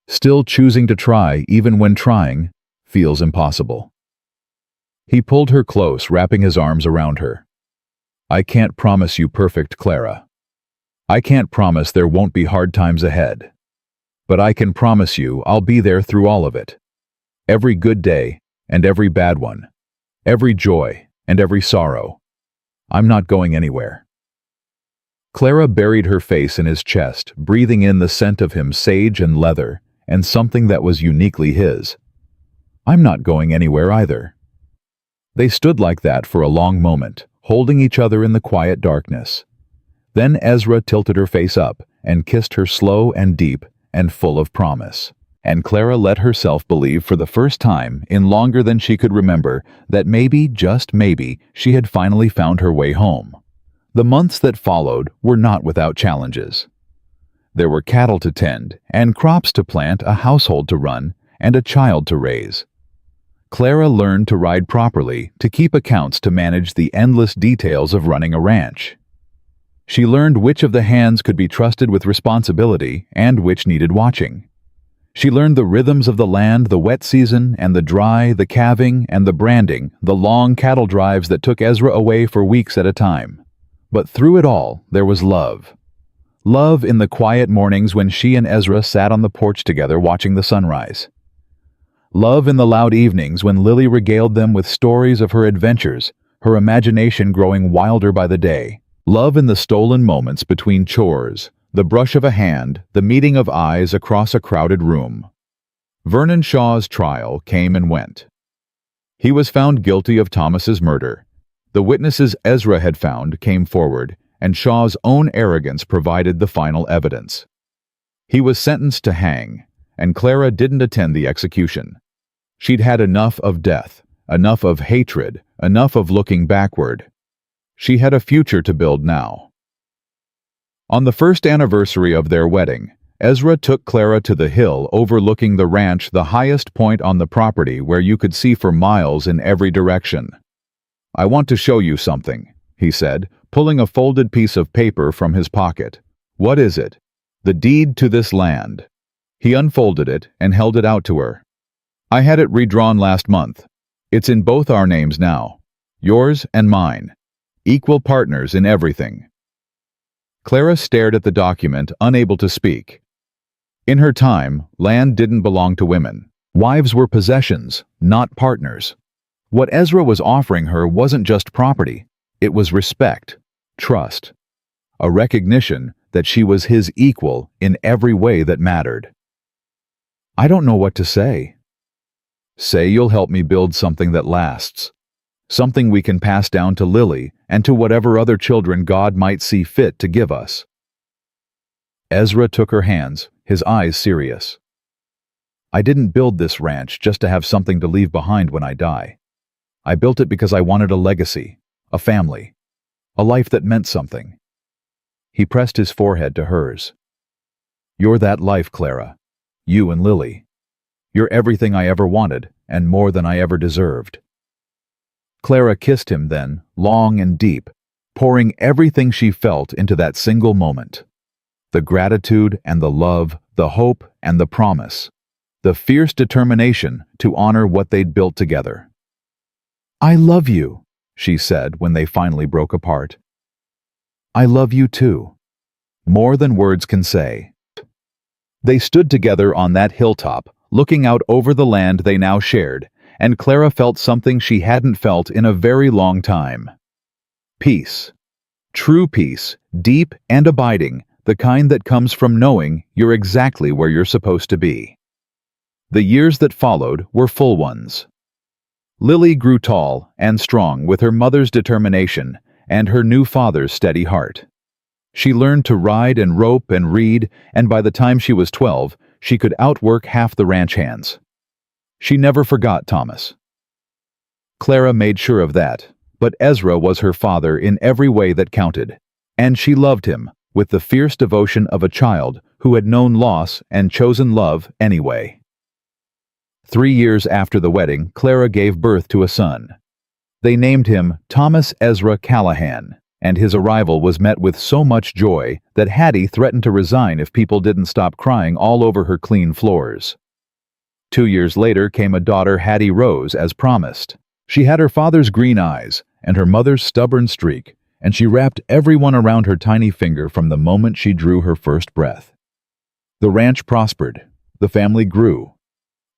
Still choosing to try even when trying feels impossible." He pulled her close, wrapping his arms around her. "I can't promise you perfect, Clara. I can't promise there won't be hard times ahead. But I can promise you I'll be there through all of it. Every good day and every bad one. Every joy and every sorrow. I'm not going anywhere." Clara buried her face in his chest, breathing in the scent of him, sage and leather, and something that was uniquely his. "I'm not going anywhere either." They stood like that for a long moment, holding each other in the quiet darkness. Then Ezra tilted her face up and kissed her slow and deep and full of promise. And Clara let herself believe for the first time in longer than she could remember that maybe, just maybe, she had finally found her way home. The months that followed were not without challenges. There were cattle to tend, and crops to plant, a household to run, and a child to raise. Clara learned to ride properly, to keep accounts, to manage the endless details of running a ranch. She learned which of the hands could be trusted with responsibility and which needed watching. She learned the rhythms of the land, the wet season and the dry, the calving and the branding, the long cattle drives that took Ezra away for weeks at a time. But through it all, there was love. Love in the quiet mornings when she and Ezra sat on the porch together watching the sunrise. Love in the loud evenings when Lily regaled them with stories of her adventures, her imagination growing wilder by the day. Love in the stolen moments between chores, the brush of a hand, the meeting of eyes across a crowded room. Vernon Shaw's trial came and went. He was found guilty of Thomas's murder. The witnesses Ezra had found came forward, and Shaw's own arrogance provided the final evidence. He was sentenced to hang, and Clara didn't attend the execution. She'd had enough of death, enough of hatred, enough of looking backward. She had a future to build now. On the first anniversary of their wedding, Ezra took Clara to the hill overlooking the ranch, the highest point on the property where you could see for miles in every direction. "I want to show you something," he said, pulling a folded piece of paper from his pocket. "What is it?" "The deed to this land." He unfolded it and held it out to her. "I had it redrawn last month. It's in both our names now. Yours and mine. Equal partners in everything." Clara stared at the document, unable to speak. In her time, land didn't belong to women. Wives were possessions, not partners. What Ezra was offering her wasn't just property. It was respect, trust, a recognition that she was his equal in every way that mattered. "I don't know what to say." "Say you'll help me build something that lasts. Something we can pass down to Lily and to whatever other children God might see fit to give us." Ezra took her hands, his eyes serious. "I didn't build this ranch just to have something to leave behind when I die. I built it because I wanted a legacy, a family, a life that meant something." He pressed his forehead to hers. "You're that life, Clara. You and Lily. You're everything I ever wanted, and more than I ever deserved." Clara kissed him then, long and deep, pouring everything she felt into that single moment. The gratitude and the love, the hope and the promise, the fierce determination to honor what they'd built together. "I love you," she said when they finally broke apart. "I love you too. More than words can say." They stood together on that hilltop, looking out over the land they now shared, and Clara felt something she hadn't felt in a very long time. Peace. True peace, deep and abiding, the kind that comes from knowing you're exactly where you're supposed to be. The years that followed were full ones. Lily grew tall and strong with her mother's determination and her new father's steady heart. She learned to ride and rope and read, and by the time she was 12, she could outwork half the ranch hands. She never forgot Thomas. Clara made sure of that, but Ezra was her father in every way that counted, and she loved him with the fierce devotion of a child who had known loss and chosen love anyway. 3 years after the wedding, Clara gave birth to a son. They named him Thomas Ezra Callahan, and his arrival was met with so much joy that Hattie threatened to resign if people didn't stop crying all over her clean floors. 2 years later came a daughter, Hattie Rose, as promised. She had her father's green eyes and her mother's stubborn streak, and she wrapped everyone around her tiny finger from the moment she drew her first breath. The ranch prospered, the family grew,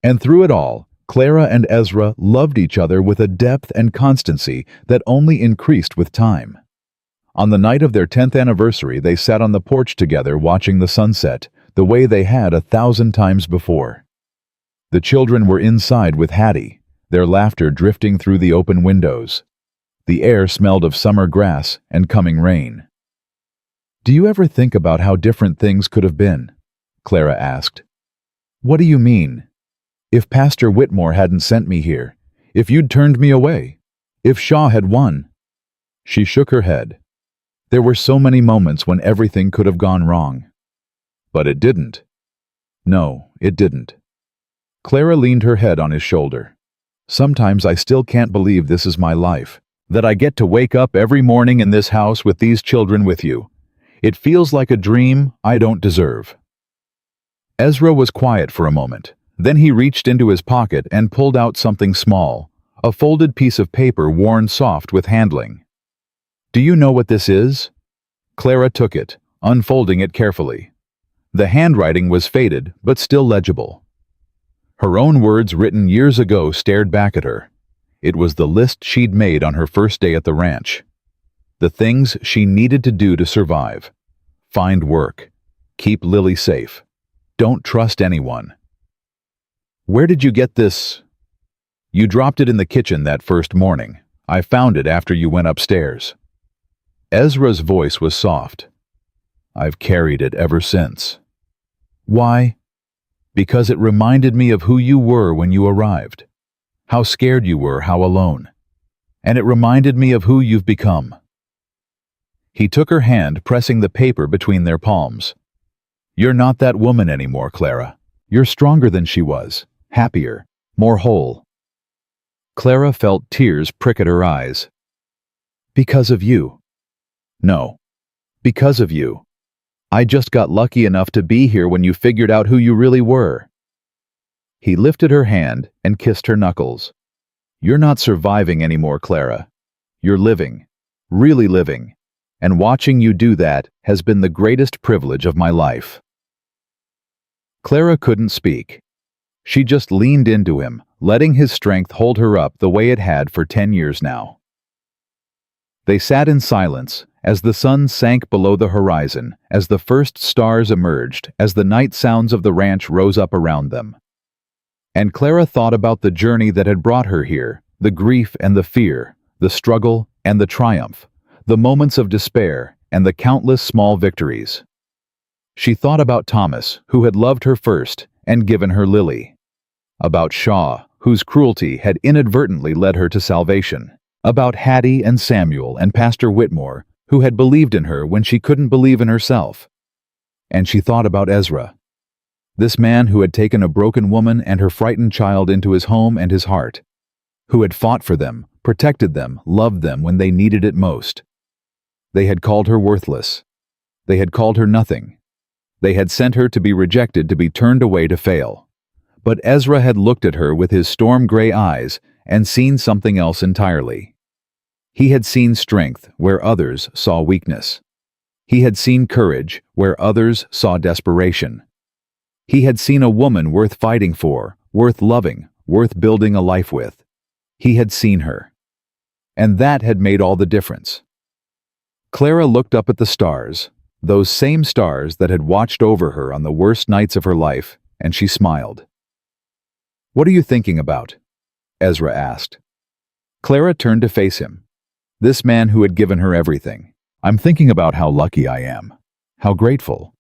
and through it all, Clara and Ezra loved each other with a depth and constancy that only increased with time. On the night of their 10th anniversary, they sat on the porch together watching the sunset, the way they had 1,000 times before. The children were inside with Hattie, their laughter drifting through the open windows. The air smelled of summer grass and coming rain. "Do you ever think about how different things could have been?" Clara asked. "What do you mean? If Pastor Whitmore hadn't sent me here, if you'd turned me away, if Shaw had won?" She shook her head. There were so many moments when everything could have gone wrong. But it didn't. No, it didn't. Clara leaned her head on his shoulder. "Sometimes I still can't believe this is my life, that I get to wake up every morning in this house with these children with you. It feels like a dream I don't deserve." Ezra was quiet for a moment. Then he reached into his pocket and pulled out something small, a folded piece of paper worn soft with handling. "Do you know what this is?" Clara took it, unfolding it carefully. The handwriting was faded, but still legible. Her own words written years ago stared back at her. It was the list she'd made on her first day at the ranch. The things she needed to do to survive. Find work. Keep Lily safe. Don't trust anyone. Where did you get this? You dropped it in the kitchen that first morning. I found it after you went upstairs. Ezra's voice was soft. I've carried it ever since. Why? Because it reminded me of who you were when you arrived. How scared you were, how alone. And it reminded me of who you've become. He took her hand, pressing the paper between their palms. You're not that woman anymore, Clara. You're stronger than she was, happier, more whole. Clara felt tears prick at her eyes. Because of you. No. Because of you. I just got lucky enough to be here when you figured out who you really were. He lifted her hand and kissed her knuckles. You're not surviving anymore, Clara. You're living. Really living. And watching you do that has been the greatest privilege of my life. Clara couldn't speak. She just leaned into him, letting his strength hold her up the way it had for 10 years now. They sat in silence as the sun sank below the horizon, as the first stars emerged, as the night sounds of the ranch rose up around them. And Clara thought about the journey that had brought her here, the grief and the fear, the struggle and the triumph, the moments of despair and the countless small victories. She thought about Thomas, who had loved her first and given her Lily. About Shaw, whose cruelty had inadvertently led her to salvation. About Hattie and Samuel and Pastor Whitmore, who had believed in her when she couldn't believe in herself. And she thought about Ezra, this man who had taken a broken woman and her frightened child into his home and his heart, who had fought for them, protected them, loved them when they needed it most. They had called her worthless. They had called her nothing. They had sent her to be rejected, to be turned away, to fail. But Ezra had looked at her with his storm-gray eyes and seen something else entirely. He had seen strength where others saw weakness. He had seen courage where others saw desperation. He had seen a woman worth fighting for, worth loving, worth building a life with. He had seen her. And that had made all the difference. Clara looked up at the stars, those same stars that had watched over her on the worst nights of her life, and she smiled. What are you thinking about? Ezra asked. Clara turned to face him. This man who had given her everything. I'm thinking about how lucky I am. How grateful.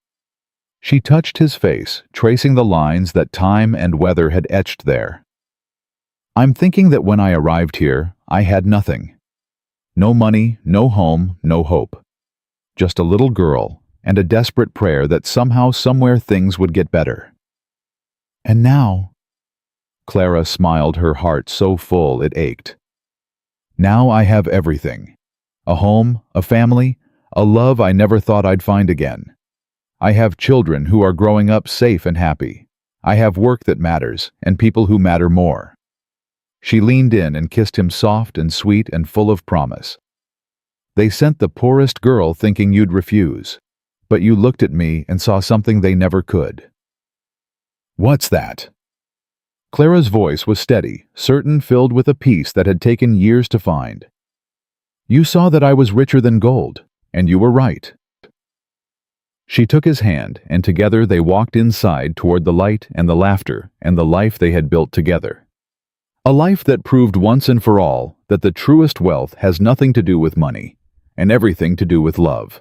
She touched his face, tracing the lines that time and weather had etched there. I'm thinking that when I arrived here, I had nothing. No money, no home, no hope. Just a little girl and a desperate prayer that somehow, somewhere things would get better. And now, Clara smiled, her heart so full it ached. Now I have everything. A home, a family, a love I never thought I'd find again. I have children who are growing up safe and happy. I have work that matters and people who matter more. She leaned in and kissed him soft and sweet and full of promise. They sent the poorest girl thinking you'd refuse, but you looked at me and saw something they never could. What's that? Clara's voice was steady, certain, filled with a peace that had taken years to find. You saw that I was richer than gold, and you were right. She took his hand, and together they walked inside toward the light and the laughter and the life they had built together. A life that proved once and for all that the truest wealth has nothing to do with money, and everything to do with love.